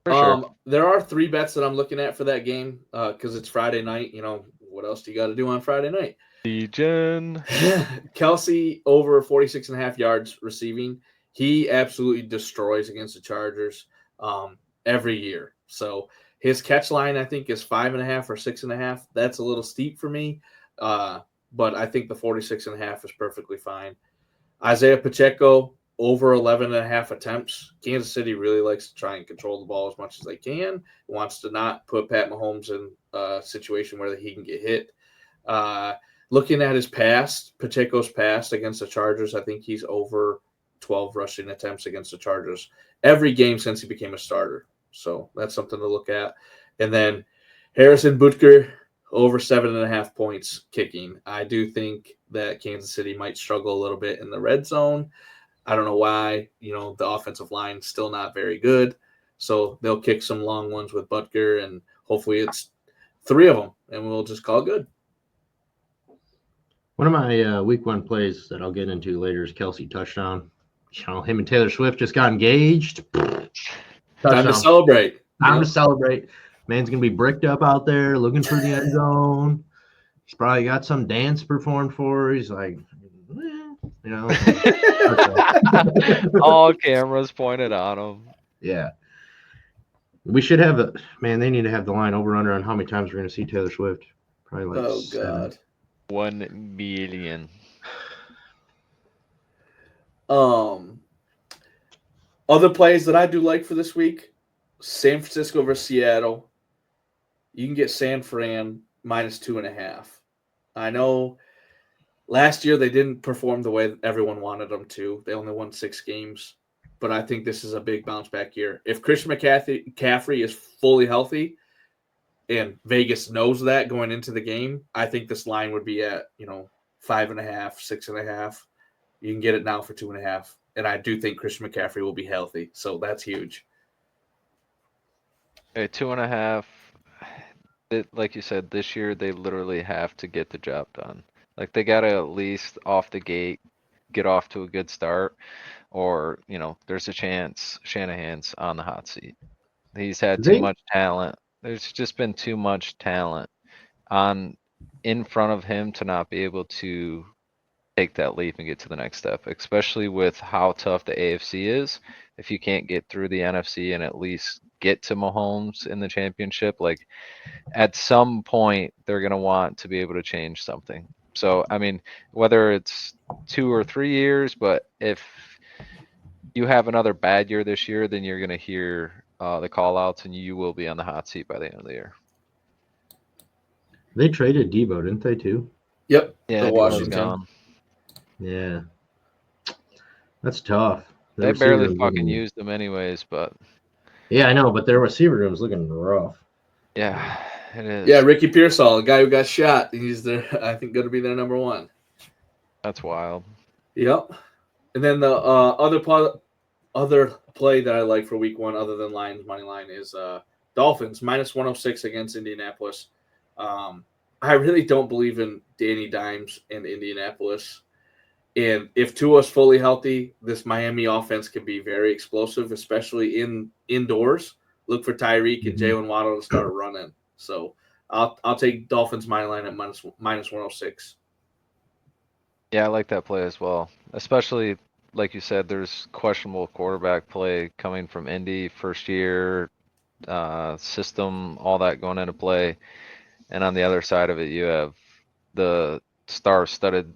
For sure. There are 3 bets that I'm looking at for that game because it's Friday night. What else do you got to do on Friday night? Legion. Kelsey over 46.5 yards receiving. He absolutely destroys against the Chargers every year. So his catch line, I think, is 5.5 or 6.5. That's a little steep for me. But I think the 46.5 is perfectly fine. Isaiah Pacheco over 11.5 attempts. Kansas City really likes to try and control the ball as much as they can. Wants to not put Pat Mahomes in a situation where he can get hit. Looking at his past, Pacheco's past against the Chargers, I think he's over 12 rushing attempts against the Chargers every game since he became a starter. So that's something to look at. And then Harrison Butker over 7.5 points kicking. I do think that Kansas City might struggle a little bit in the red zone. I don't know why. The offensive line's still not very good. So they'll kick some long ones with Butker, and hopefully it's 3 of them, and we'll just call it good. One of my week 1 plays that I'll get into later is Kelsey touchdown. Him and Taylor Swift just got engaged. Time to celebrate. Time to celebrate. Man's going to be bricked up out there looking for the end zone. He's probably got some dance performed for her. He's like, All cameras pointed on him. Yeah. We should have they need to have the line over under on how many times we're going to see Taylor Swift. Probably like 7. God. 1 billion. Other plays that I do like for this week, San Francisco versus Seattle. You can get San Fran minus 2.5. I know last year they didn't perform the way everyone wanted them to. They only won 6 games, but I think this is a big bounce back year. If Christian McCaffrey is fully healthy, and Vegas knows that going into the game, I think this line would be at 5.5, 6.5. You can get it now for 2.5, and I do think Christian McCaffrey will be healthy, so that's huge. At 2.5, like you said, this year they literally have to get the job done. Like they gotta at least off the gate get off to a good start. or, there's a chance Shanahan's on the hot seat. He's had They- too much talent. There's just been too much talent in front of him to not be able to take that leap and get to the next step, especially with how tough the AFC is. If you can't get through the NFC and at least get to Mahomes in the championship, like at some point they're going to want to be able to change something. So, I mean, whether it's 2 or 3 years, but if you have another bad year this year, then you're going to hear the call outs and you will be on the hot seat by the end of the year. They traded Debo, didn't they, too? Yep. Yeah, The Debo's Washington. gone. Yeah. That's tough. They barely fucking used them anyways, but Yeah, I know, but their receiver room's looking rough. yeah, it is. Yeah, Ricky Pearsall, the guy who got shot. He's there, I think, going to be their number one. That's wild. Yep. And then the other play that I like for week one, other than Lions money line, is Dolphins minus 106 against Indianapolis. I really don't believe in Danny Dimes in Indianapolis. And if Tua's fully healthy, this Miami offense can be very explosive, especially indoors. Look for Tyreek and Jalen Waddle to start running. So I'll take Dolphins money line at minus 106. Yeah, I like that play as well. Especially, like you said, there's questionable quarterback play coming from Indy, first year, system, all that going into play. And on the other side of it, you have the star-studded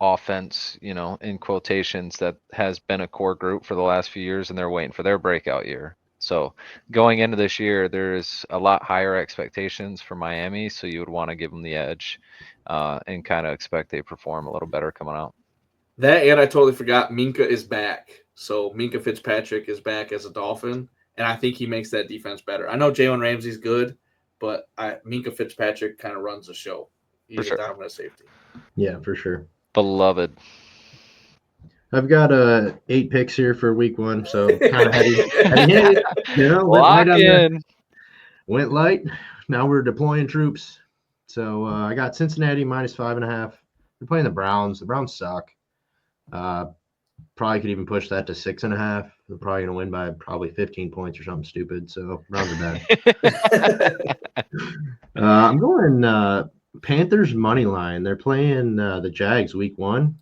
offense, in quotations, that has been a core group for the last few years, and they're waiting for their breakout year. So going into this year, there's a lot higher expectations for Miami, so you would want to give them the edge and kind of expect they perform a little better coming out. That, and I totally forgot, Minka is back. So Minka Fitzpatrick is back as a Dolphin, and I think he makes that defense better. I know Jalen Ramsey's good, but Minka Fitzpatrick kind of runs the show. He's a dominant safety. Yeah, for sure. Beloved. I've got 8 picks here for week one, so kind of heavy. Lock in. Went light. Now we're deploying troops. So I got Cincinnati minus 5.5. They're playing the Browns. The Browns suck. Probably could even push that to 6.5. They're probably going to win by probably 15 points or something stupid. So Browns are bad. I'm going Panthers money line. They're playing the Jags week one.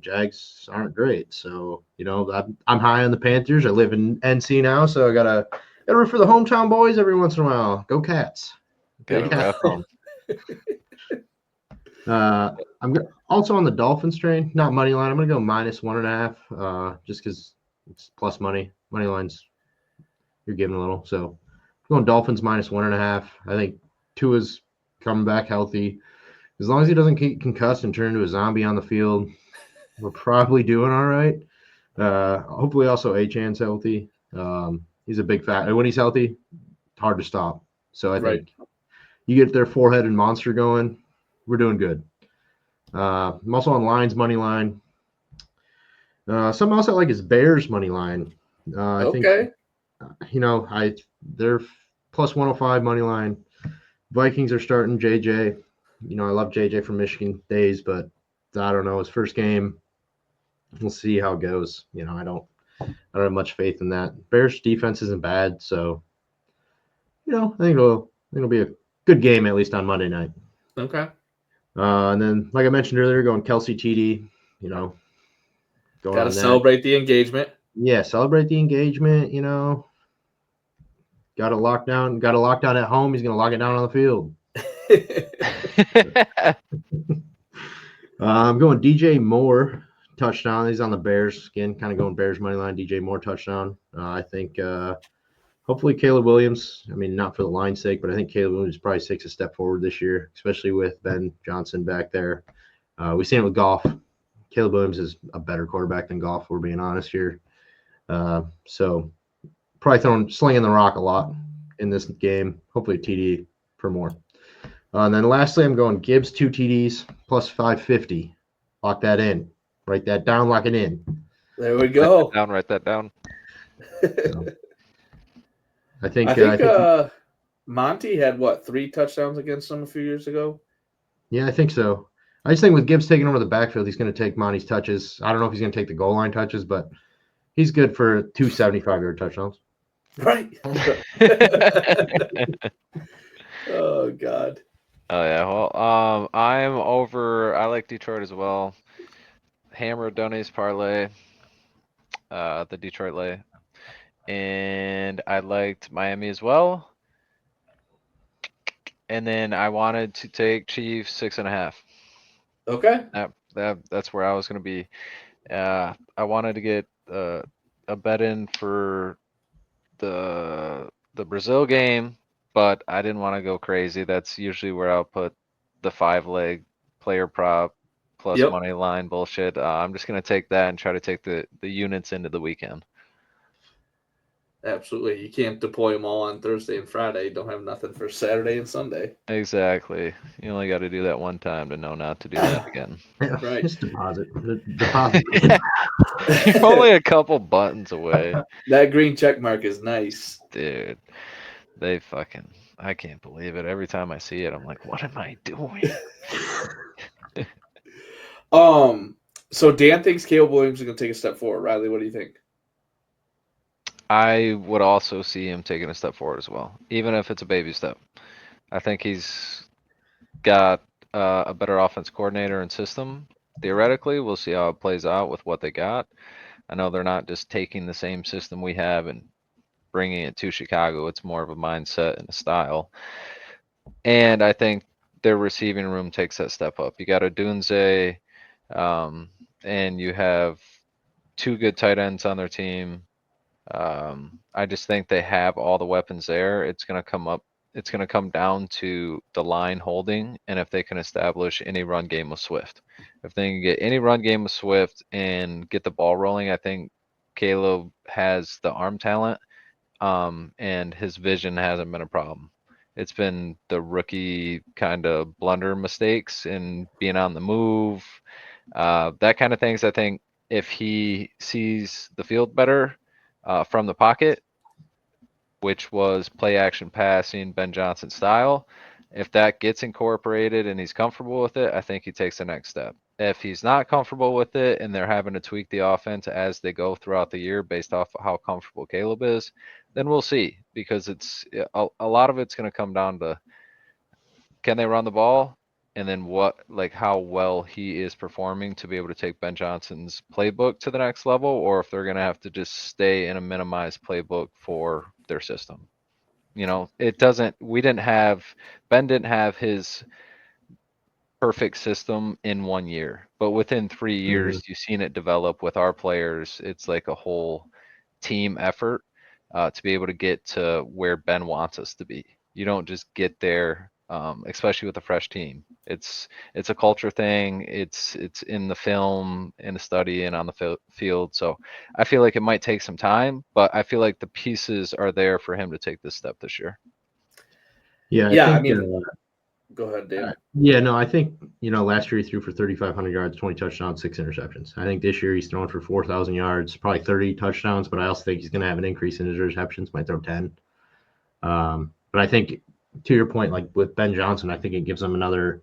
Jags aren't great, so I'm high on the Panthers. I live in NC now, so I gotta root for the hometown boys every once in a while. Go Cats! Gotta I'm also on the Dolphins train, not money line. I'm gonna go minus 1.5, just because it's plus money. Money lines, you're giving a little, so I'm going Dolphins minus 1.5. I think Tua's coming back healthy. As long as he doesn't get concussed and turn into a zombie on the field, we're probably doing all right. Hopefully also Achan's healthy. He's a big fat. When he's healthy, it's hard to stop. So I think you get their four-headed monster going, we're doing good. I'm also on Lions money line. Something else I like is Bears money line. I think they're plus 105 money line. Vikings are starting JJ. I love JJ from Michigan days, but I don't know, his first game. We'll see how it goes. I don't have much faith in that. Bears defense isn't bad, so I think it'll be a good game at least on Monday night. Okay. And then, like I mentioned earlier, going Kelsey TD. Got to celebrate the engagement. Yeah, celebrate the engagement. Got a lockdown at home. He's gonna lock it down on the field. I'm going DJ Moore touchdown. He's on the Bears again, kind of going Bears money line. DJ Moore touchdown. I think hopefully Caleb Williams. I mean, not for the line's sake, but I think Caleb Williams probably takes a step forward this year, especially with Ben Johnson back there. We've seen it with Goff. Caleb Williams is a better quarterback than Goff, if we're being honest here. So probably slinging the rock a lot in this game. Hopefully TD for more. And then lastly, I'm going Gibbs 2 TDs plus 550. Lock that in. Write that down. Lock it in. There we go. Write that down. So, I think Monty had 3 touchdowns against them a few years ago. Yeah, I think so. I just think with Gibbs taking over the backfield, he's going to take Monty's touches. I don't know if he's going to take the goal line touches, but he's good for 275-yard touchdowns. Right. Oh God. Oh yeah, well, I'm over. I like Detroit as well. Hammer Dunny's parlay, the Detroit lay, and I liked Miami as well. And then I wanted to take Chiefs 6.5. Okay. That's where I was gonna be. I wanted to get a bet in for the Brazil game, but I didn't want to go crazy. That's usually where I'll put the 5-leg player prop plus Yep. money line bullshit. I'm just gonna take that and try to take the units into the weekend. Absolutely. You can't deploy them all on Thursday and Friday. You don't have nothing for Saturday and Sunday. Exactly. You only got to do that one time to know not to do that again. Right. Just deposit. Deposit. You're only a couple buttons away, That green check mark is nice. dude. They fucking. I can't believe it. Every time I see it, I'm like, what am I doing? So Dan thinks Caleb Williams is going to take a step forward. Riley, what do you think? I would also see him taking a step forward as well, even if it's a baby step. I think he's got a better offense coordinator and system. Theoretically, we'll see how it plays out with what they got. I know they're not just taking the same system we have and bringing it to Chicago. It's more of a mindset and a style. And I think their receiving room takes that step up. You got a Dunze, and you have 2 good tight ends on their team. I just think they have all the weapons there. It's going to come down to the line holding and if they can establish any run game with Swift. If they can get any run game with Swift and get the ball rolling, I think Caleb has the arm talent, and his vision hasn't been a problem. It's been the rookie kind of blunder mistakes and being on the move, that kind of things. I think if he sees the field better from the pocket, which was play action passing, Ben Johnson style. If that gets incorporated and he's comfortable with it, I think he takes the next step. If he's not comfortable with it and they're having to tweak the offense as they go throughout the year based off of how comfortable Caleb is, then we'll see because it's a lot of it's going to come down to can they run the ball and then how well he is performing to be able to take Ben Johnson's playbook to the next level, or if they're going to have to just stay in a minimized playbook for their system. Ben didn't have his perfect system in 1 year, but within 3 years, you've seen it develop with our players. It's like a whole team effort to be able to get to where Ben wants us to be. You don't just get there, especially with a fresh team. It's a culture thing. It's in the film, in the study, and on the field. So I feel like it might take some time, but I feel like the pieces are there for him to take this step this year. Yeah, I mean, go ahead, Dan. I think last year he threw for 3,500 yards, 20 touchdowns, 6 interceptions. I think this year he's throwing for 4,000 yards, probably 30 touchdowns, but I also think he's going to have an increase in his interceptions, might throw 10. But I think to your point, like with Ben Johnson, I think it gives him another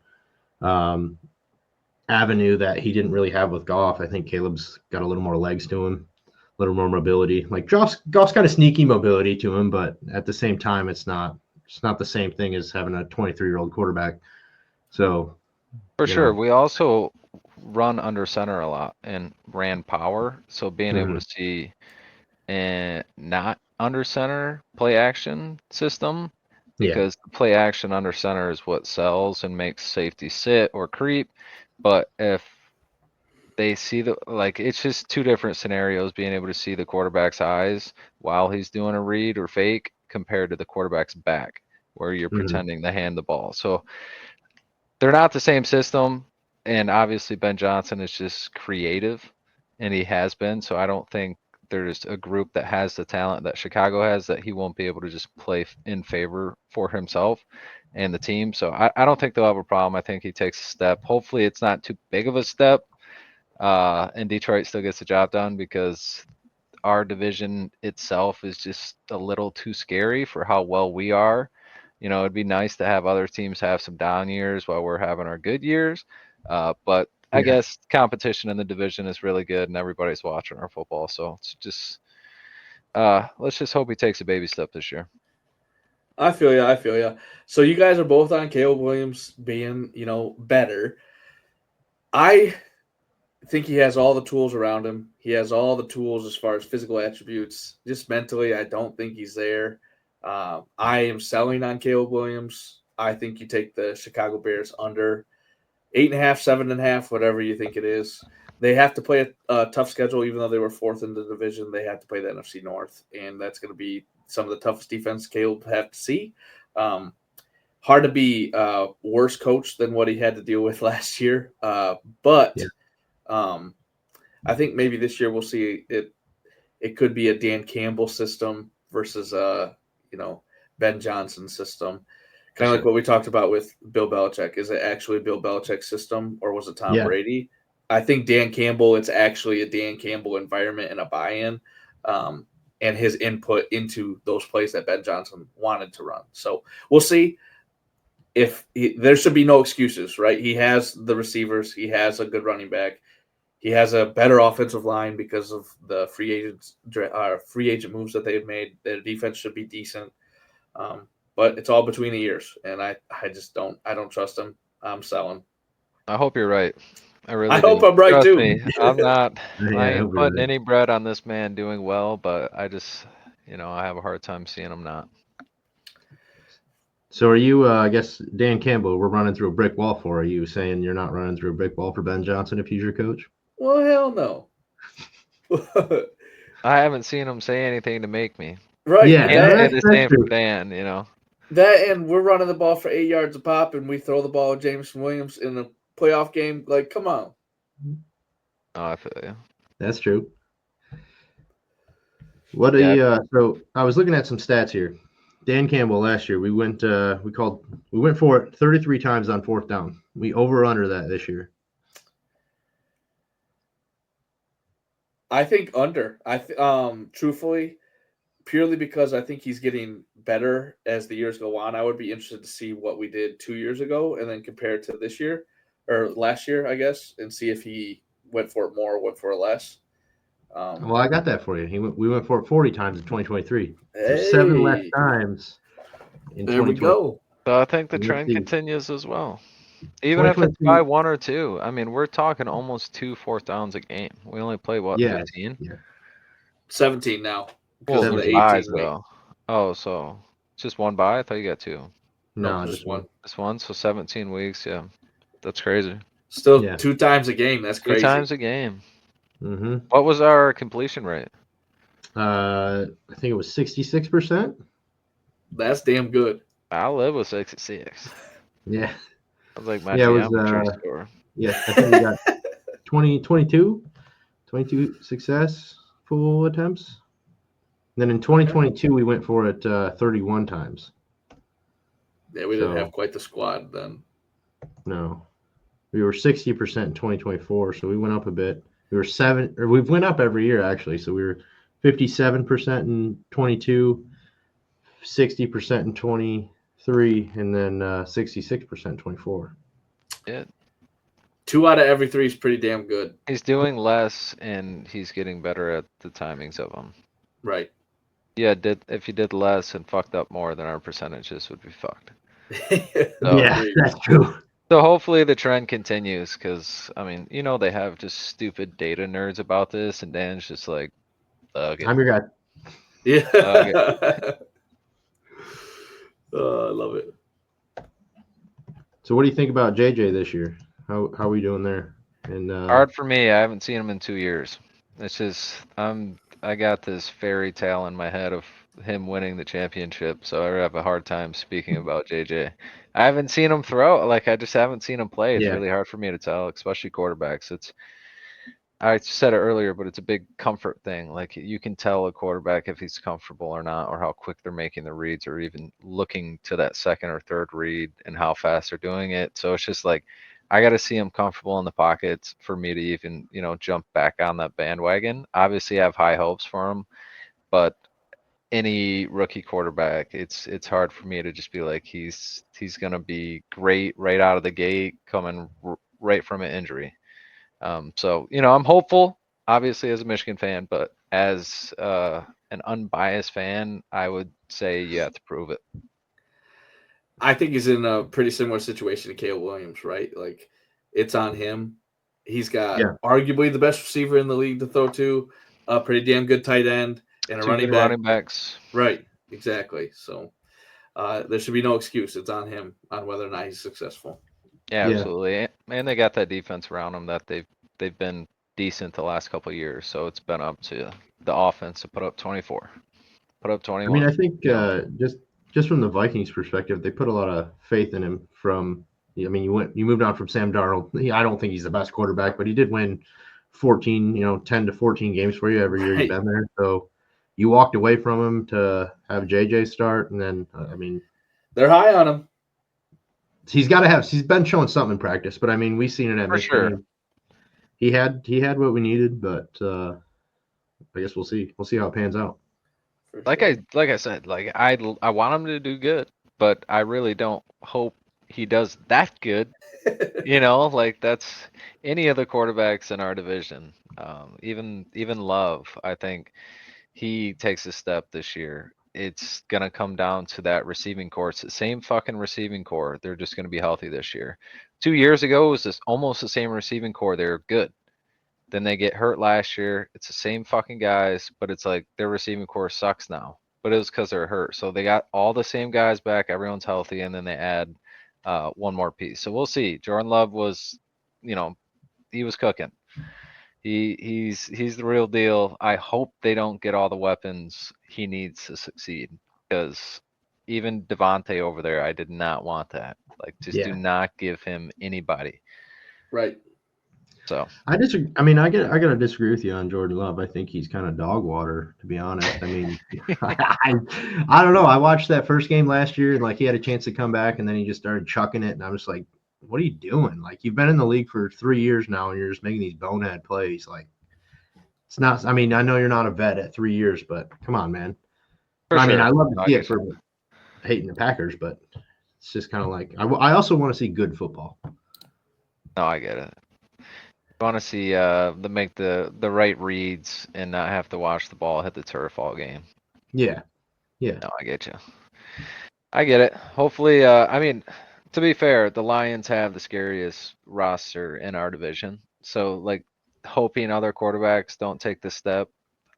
avenue that he didn't really have with Goff. I think Caleb's got a little more legs to him, a little more mobility. Like Goff's got a sneaky mobility to him, but at the same time, it's not the same thing as having a 23-year-old quarterback. So for sure, we also run under center a lot and ran power. So being able to see and not under center play action system, because play action under center is what sells and makes safety sit or creep. But if they see it's just 2 different scenarios, being able to see the quarterback's eyes while he's doing a read or fake compared to the quarterback's back where you're pretending to hand the ball. So they're not the same system. And obviously Ben Johnson is just creative and he has been. So I don't think there's a group that has the talent that Chicago has that he won't be able to just play in favor for himself and the team. So I don't think they'll have a problem. I think he takes a step. Hopefully it's not too big of a step. And Detroit still gets the job done because our division itself is just a little too scary for how well we are. It'd be nice to have other teams have some down years while we're having our good years. But I Yeah. guess competition in the division is really good, and everybody's watching our football. So it's just let's just hope he takes a baby step this year. I feel you. I feel you. So you guys are both on Caleb Williams being, better. I think he has all the tools around him. He has all the tools as far as physical attributes. Just mentally, I don't think he's there. I am selling on Caleb Williams. I think you take the Chicago Bears under 8.5, 7.5, whatever you think it is. They have to play a tough schedule, even though they were fourth in the division. They have to play the NFC North, and that's going to be some of the toughest defense Caleb have to see. Hard to be worse coach than what he had to deal with last year, but Yeah. I think maybe this year we'll see it. It could be a Dan Campbell system versus Ben Johnson system. Kind of like what we talked about with Bill Belichick. Is it actually Bill Belichick's system or was it Tom Brady? I think Dan Campbell, it's actually a Dan Campbell environment and a buy-in and his input into those plays that Ben Johnson wanted to run. So we'll see. There should be no excuses, right? He has the receivers. He has a good running back. He has a better offensive line because of the free agent moves that they've made. Their defense should be decent. But it's all between the ears, and I don't trust him. I'm selling. I hope you're right. I really I do. hope I'm right Trust too. me, I'm not. Yeah, I I ain't hope you're putting right. any bread on this man doing well, but I just, I have a hard time seeing him not. So are you, I guess, Dan Campbell, we're running through a brick wall for. Are you saying you're not running through a brick wall for Ben Johnson if he's your coach? Well, hell no. I haven't seen him say anything to make me. Right. Yeah, Can't say that's the same true. for Dan, That and we're running the ball for 8 yards a pop, and we throw the ball at Jameson Williams in the playoff game. Like, come on. Oh, I feel you. That's true. Yeah. So I was looking at some stats here. Dan Campbell last year, we went for it 33 times on fourth down. We over under that this year. I think under. Truthfully, purely because I think he's getting better as the years go on. I would be interested to see what we did 2 years ago and then compare it to this year or last year, I guess, and see if he went for it more or went for it less. Well, I got that for you. We went for it 40 times in 2023. So Hey, 7 less times in there we 2020. go. So I think the Let's trend see. continues as well. Even if it's 2022. by 1 or 2. I mean, we're talking almost 2 fourth downs a game. We only play, what, Yeah. 15? Yeah. 17 now Well, because of there's the 18 buys, week. though. Oh, so just one buy? I thought you got 2. No, just one. Just one, so 17 weeks, yeah. That's crazy. Still Yeah. 2 times a game. That's 2 crazy. times a game. Mm-hmm. What was our completion rate? I think it was 66%. That's damn good. I live with 66. Yeah. That was like my Yeah, it was, geometry score. Yeah, I think we got 22 successful attempts. Then in 2022, we went for it 31 times. Yeah, we didn't have quite the squad then. No, we were 60% in 2024, so we went up a bit. We've went up every year actually. So we were 57% in 22, 60% in 23, and then 66% in 24. Yeah. 2 out of every 3 is pretty damn good. He's doing less, and he's getting better at the timings of them. Right. Yeah, if you did less and fucked up more, then our percentages would be fucked. Yeah, that's true. So hopefully the trend continues, because, I mean, they have just stupid data nerds about this, and Dan's just like, I'm your guy. Yeah. Oh, I love it. So what do you think about JJ this year? How are we doing there? And hard for me. I haven't seen him in 2 years. It's just I got this fairy tale in my head of him winning the championship, so I have a hard time speaking about JJ. I haven't seen him throw. Like, I just haven't seen him play. It's really hard for me to tell, especially quarterbacks. I said it earlier, but it's a big comfort thing. Like, you can tell a quarterback if he's comfortable or not, or how quick they're making the reads, or even looking to that second or third read and how fast they're doing it. So it's just like, I got to see him comfortable in the pockets for me to even, jump back on that bandwagon. Obviously, I have high hopes for him, but any rookie quarterback, it's hard for me to just be like, he's gonna be great right out of the gate, coming right from an injury. So, I'm hopeful, obviously, as a Michigan fan, but as an unbiased fan, I would say you have to prove it. I think he's in a pretty similar situation to Caleb Williams, right? Like, it's on him. He's got arguably the best receiver in the league to throw to, a pretty damn good tight end, and a Two running good back. running backs. Right, exactly. So there should be no excuse. It's on him on whether or not he's successful. Yeah, absolutely. And they got that defense around them that they've been decent the last couple of years. So it's been up to the offense to put up 24, put up 21. I mean, I think just from the Vikings' perspective, they put a lot of faith in him. You moved on from Sam Darnold. I don't think he's the best quarterback, but he did win 10 to 14 games for you every year he's been there. So you walked away from him to have JJ start, and then they're high on him. He's been showing something in practice, but we've seen it at Michigan. Sure. He had what we needed, but I guess we'll see. We'll see how it pans out. Like I said, I want him to do good, but I really don't hope he does that good. That's any of the quarterbacks in our division. Even Love, I think he takes a step this year. It's gonna come down to that receiving core. It's the same fucking receiving core. They're just gonna be healthy this year. 2 years ago, it was just almost the same receiving core. They're good. Then they get hurt last year. It's the same fucking guys, but it's like their receiving core sucks now. But it was because they're hurt. So they got all the same guys back. Everyone's healthy, and then they add one more piece. So we'll see. Jordan Love was, he was cooking. He's the real deal. I hope they don't get all the weapons he needs to succeed, because even Devontae over there, I did not want that. Do not give him anybody. Right. So I disagree. I gotta disagree with you on Jordan Love. I think he's kind of dog water, to be honest. I don't know. I watched that first game last year, and he had a chance to come back, and then he just started chucking it, and I'm just like, what are you doing? You've been in the league for 3 years now, and you're just making these bonehead plays. It's not. I know you're not a vet at 3 years, but come on, man. Sure. I love to see it for hating the Packers, but it's just kind of I also want to see good football. No, I get it. I want to see them make the right reads and not have to watch the ball hit the turf all game. Yeah. No, I get you. I get it. Hopefully, to be fair, the Lions have the scariest roster in our division. So, hoping other quarterbacks don't take the step,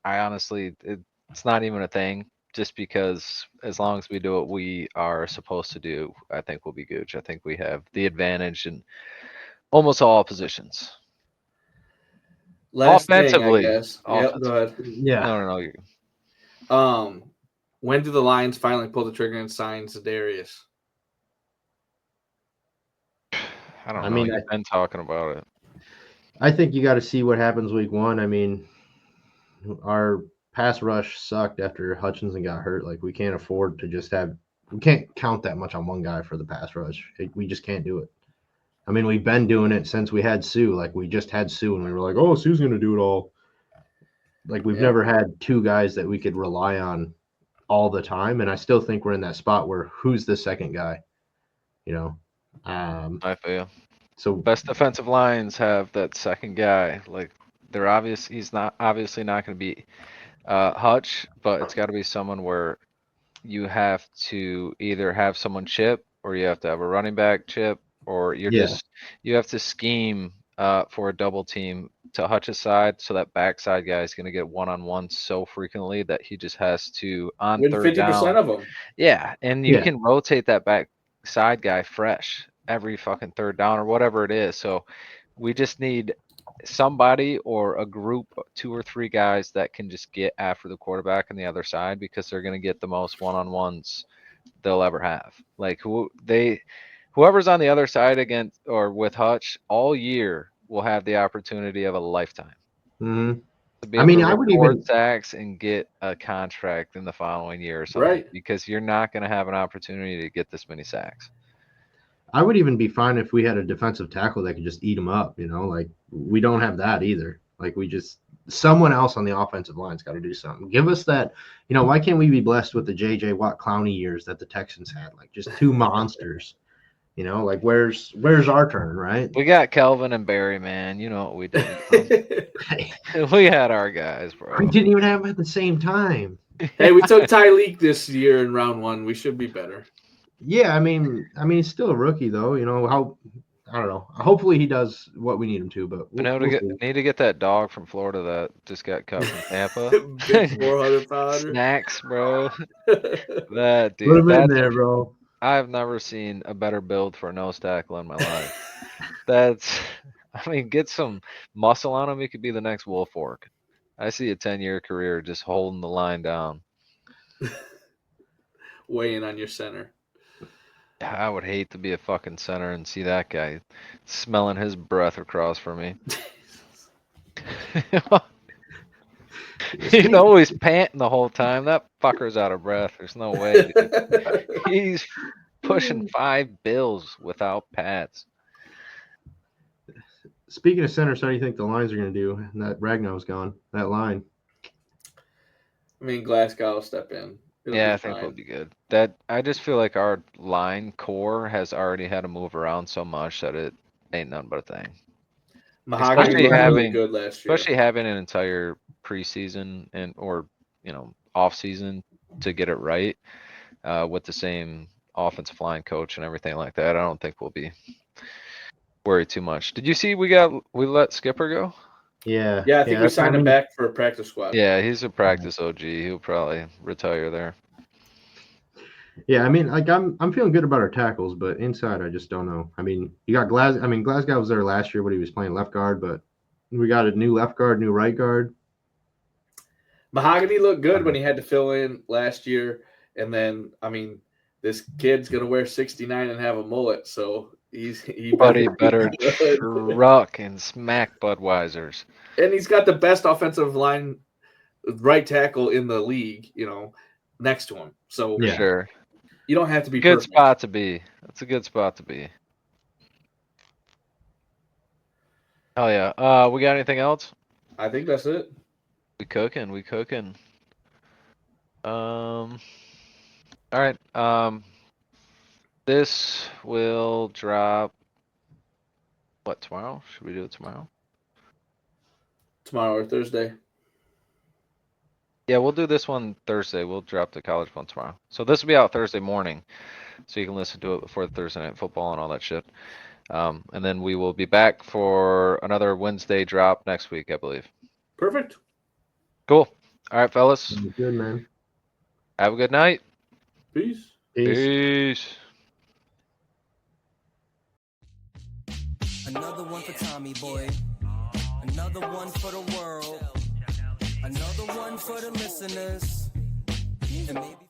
I honestly, it's not even a thing. Just because as long as we do what we are supposed to do, I think we'll be good. I think we have the advantage in almost all positions. Last offensively, thing, I guess. Yep, go ahead. Yeah. No. When do the Lions finally pull the trigger and sign Za'Darius? I don't know. You've been talking about it. I think you got to see what happens week 1. Our pass rush sucked after Hutchinson got hurt. We can't afford to just we can't count that much on one guy for the pass rush. We just can't do it. We've been doing it since we had Sue. We just had Sue, and we were like, oh, Sue's going to do it all. We've never had 2 guys that we could rely on all the time. And I still think we're in that spot where who's the second guy? I feel. So best defensive lines have that second guy. He's not obviously not going to be Hutch, but it's got to be someone where you have to either have someone chip, or you have to have a running back chip, or you have to scheme for a double team to Hutch's side, so that backside guy is going to get one-on-one so frequently that he just has to on win third 50% down. of them. Yeah, and you can rotate that backside guy fresh every fucking third down or whatever it is. So we just need somebody or a group, 2 or 3 guys that can just get after the quarterback on the other side, because they're going to get the most one-on-ones they'll ever have. Whoever's on the other side against or with Hutch all year will have the opportunity of a lifetime. Mm-hmm. To be able to record sacks and get a contract in the following year or something, right? Because you're not going to have an opportunity to get this many sacks. I would even be fine if we had a defensive tackle that could just eat them up. We don't have that either. Someone else on the offensive line's got to do something. Give us that. Why can't we be blessed with the J.J. Watt Clowney years that the Texans had? Just 2 monsters. You know, like where's our turn, right? We got Kelvin and Barry, man. You know what we did. We had our guys, bro. We didn't even have them at the same time. Hey, we took Tyreek this year in round 1. We should be better. Yeah, I mean, he's still a rookie though. You know how? I don't know. Hopefully he does what we need him to, but we'll see. Need to get that dog from Florida that just got cut from Tampa. Big 400-pounder. Snacks, bro. That Put dude. him in there, bro. I've never seen a better build for a nose tackle in my life. I mean, get some muscle on him. He could be the next Wolf Orc. I see a 10-year career just holding the line down. Weighing on your center. I would hate to be a fucking center and see that guy smelling his breath across from me. You know he's panting the whole time. That fucker's out of breath. There's no way, dude. He's pushing 5 bills without pads. Speaking of centers, how do you think the lines are going to do? That Ragnar's gone. That line. I mean, Glasgow will step in. I think we'll be good. I just feel like our line core has already had to move around so much that it ain't nothing but a thing. Mahogany was really good last year. Especially having an entire preseason or off season to get it right with the same offensive line coach and everything like that. I don't think we'll be worried too much. Did you see we let Skipper go? Yeah. Yeah, I think we signed him back for a practice squad. Yeah, he's a practice OG. He'll probably retire there. Yeah, I mean, like I'm feeling good about our tackles, but inside I just don't know. I mean, you got Glasgow. I mean, Glasgow was there last year, but he was playing left guard. But we got a new left guard, new right guard. Mahogany looked good when he had to fill in last year, and then I mean, this kid's gonna wear 69 and have a mullet, so he better truck and smack Budweiser's. And he's got the best offensive line, right tackle in the league, next to him. So yeah. Sure. You don't have to be good perfect. Spot to be. That's a good spot to be. Oh yeah. We got anything else? I think that's it. We cooking. All right. This will drop tomorrow? Should we do it tomorrow? Tomorrow or Thursday. Yeah, we'll do this one Thursday. We'll drop the college one tomorrow. So this will be out Thursday morning, so you can listen to it before the Thursday Night Football and all that shit. And then we will be back for another Wednesday drop next week, I believe. Perfect. Cool. All right, fellas. Good, man. Have a good night. Peace. Peace. Another one for Tommy boy. Another one for the world. Another one for the listeners. And maybe